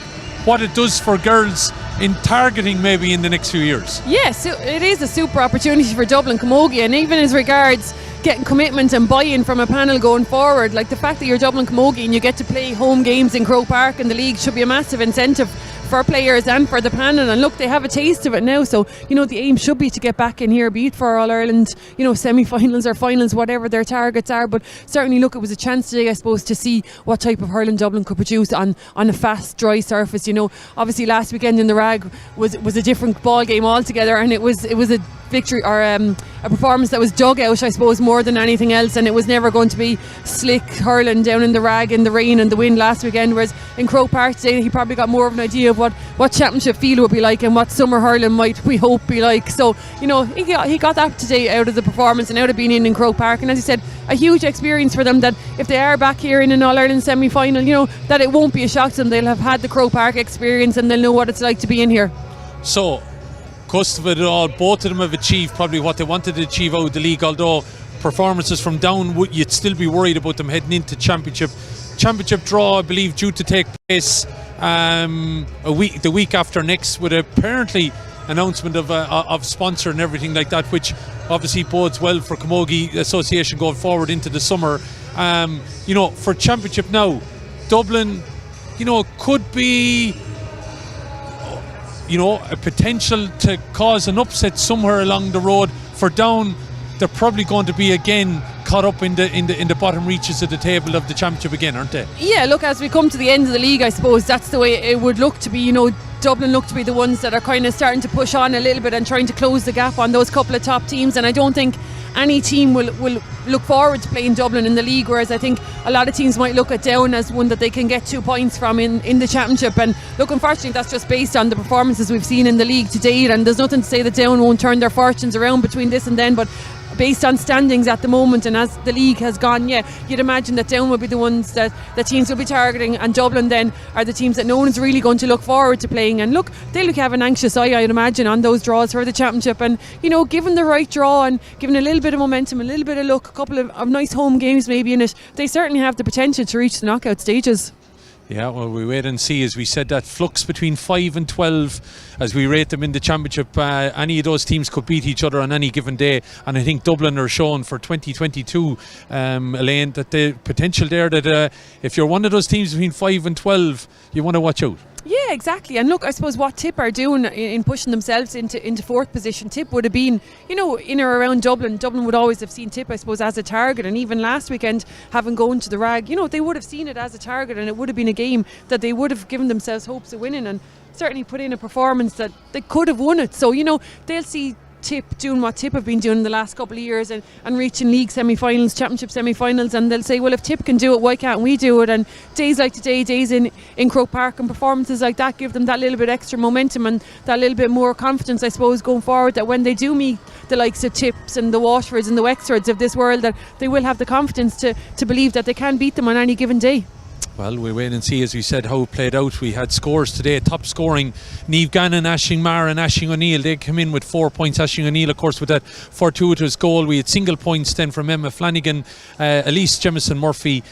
what it does for girls in targeting maybe in the next few years. Yes, it is a super opportunity for Dublin Camogie, and even as regards getting commitment and buy-in from a panel going forward, like the fact that you're Dublin Camogie and you get to play home games in Croke Park in the league should be a massive incentive for players and for the panel. And look, they have a taste of it now, so the aim should be to get back in here, be it for All-Ireland semi-finals or finals, whatever their targets are. But certainly, look, it was a chance today, I suppose, to see what type of hurling Dublin could produce on a fast, dry surface. Obviously last weekend in the Rag was a different ball game altogether, and it was a victory or a performance that was dug out, I suppose, more than anything else, and it was never going to be slick hurling down in the Rag in the rain and the wind last weekend, whereas in Croke Park today he probably got more of an idea of what championship feel would be like and what summer hurling might, we hope, be like. So he got that today out of the performance and out of being in Croke Park, and as you said, a huge experience for them, that if they are back here in an All-Ireland semi-final, that it won't be a shock to them. They'll have had the Croke Park experience and they'll know what it's like to be in here. So cusp of it all, both of them have achieved probably what they wanted to achieve out of the league, although performances from down, you'd still be worried about them heading into championship draw, I believe, due to take place the week after next, with apparently announcement of sponsor and everything like that, which obviously bodes well for Camogie Association going forward into the summer. For championship now, Dublin could be a potential to cause an upset somewhere along the road. For Down, they're probably going to be again caught up in the bottom reaches of the table of the championship again, aren't they? Yeah, look, as we come to the end of the league, I suppose that's the way it would look to be. Dublin look to be the ones that are kind of starting to push on a little bit and trying to close the gap on those couple of top teams, and I don't think any team will look forward to playing Dublin in the league, whereas I think a lot of teams might look at Down as one that they can get 2 points from in the championship. And look, unfortunately, that's just based on the performances we've seen in the league to date, and there's nothing to say that Down won't turn their fortunes around between this and then, but based on standings at the moment and as the league has gone, you'd imagine that Down will be the ones that the teams will be targeting, and Dublin then are the teams that no one's really going to look forward to playing. And look, they'll have an anxious eye, I'd imagine, on those draws for the championship, and given the right draw and given a little bit of momentum, a little bit of luck, a couple of nice home games maybe in it, they certainly have the potential to reach the knockout stages. Yeah, well, we wait and see. As we said, that flux between 5 and 12 as we rate them in the championship. Any of those teams could beat each other on any given day, and I think Dublin are shown for 2022, Elaine, that the potential there, that if you're one of those teams between 5 and 12, you want to watch out. Yeah, exactly. And look, I suppose what Tip are doing in pushing themselves into fourth position, Tip would have been, in or around Dublin would always have seen Tip, I suppose, as a target. And even last weekend, having gone to the Rag, they would have seen it as a target, and it would have been a game that they would have given themselves hopes of winning, and certainly put in a performance that they could have won it. So, they'll see Tip doing what Tip have been doing in the last couple of years and reaching league semi-finals, championship semi-finals, and they'll say, well, if Tip can do it, why can't we do it? And days like today, days in Croke Park, and performances like that give them that little bit extra momentum and that little bit more confidence, I suppose, going forward, that when they do meet the likes of Tips and the Waterfords and the Wexfords of this world, that they will have the confidence to believe that they can beat them on any given day. Well, we'll wait and see, as we said, how it played out. We had scores today. Top scoring, Niamh Gannon, Aisling Maher and Aisling O'Neill. They came in with 4 points. Aisling O'Neill, of course, with that fortuitous goal. We had single points then from Emma Flanagan, Elise Jemison Murphy,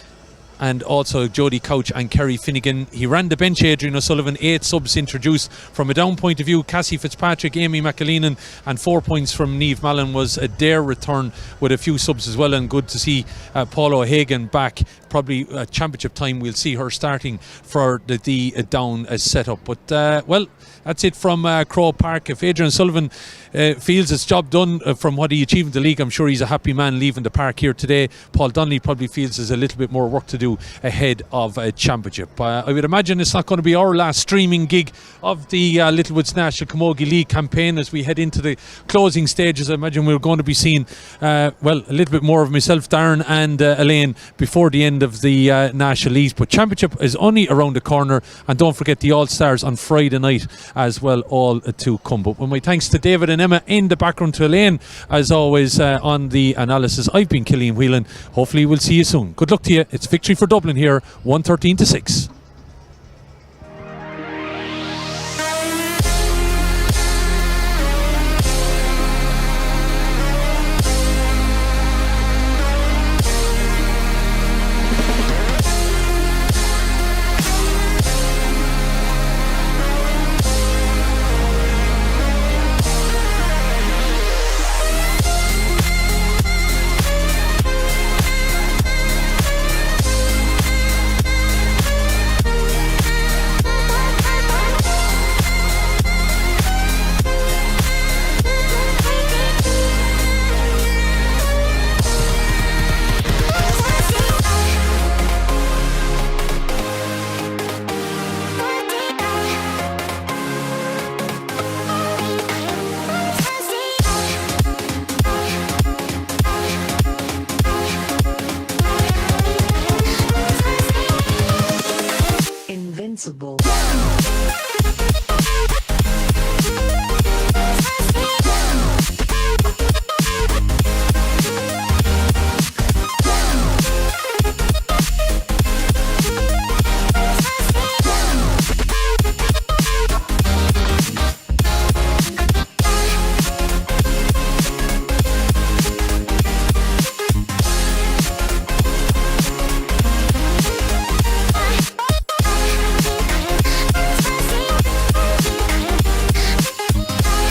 and also Jodie Couch and Kerry Finnegan. He ran the bench, Adrian O'Sullivan, 8 subs introduced. From a down point of view, Cassie Fitzpatrick, Amy McAleenan, and 4 points from Niamh Mallon was a dare return with a few subs as well, and good to see Paula O'Hagan back. Probably at championship time we'll see her starting for the down setup. But well, that's it from Crow Park. If Adrian Sullivan feels his job done from what he achieved in the league, I'm sure he's a happy man leaving the park here today. Paul Donnelly probably feels there's a little bit more work to do ahead of a championship. I would imagine it's not going to be our last streaming gig of the Littlewoods National Camogie League campaign as we head into the closing stages. I imagine we're going to be seeing well, a little bit more of myself, Darren and Elaine before the end of the National Leagues. But championship is only around the corner, and don't forget the All-Stars on Friday night as well, all to come. But with my thanks to David and Emma in the background, to Elaine as always on the analysis, I've been Killian Whelan. Hopefully we'll see you soon. Good luck to you. It's victory for Dublin here, 113-6.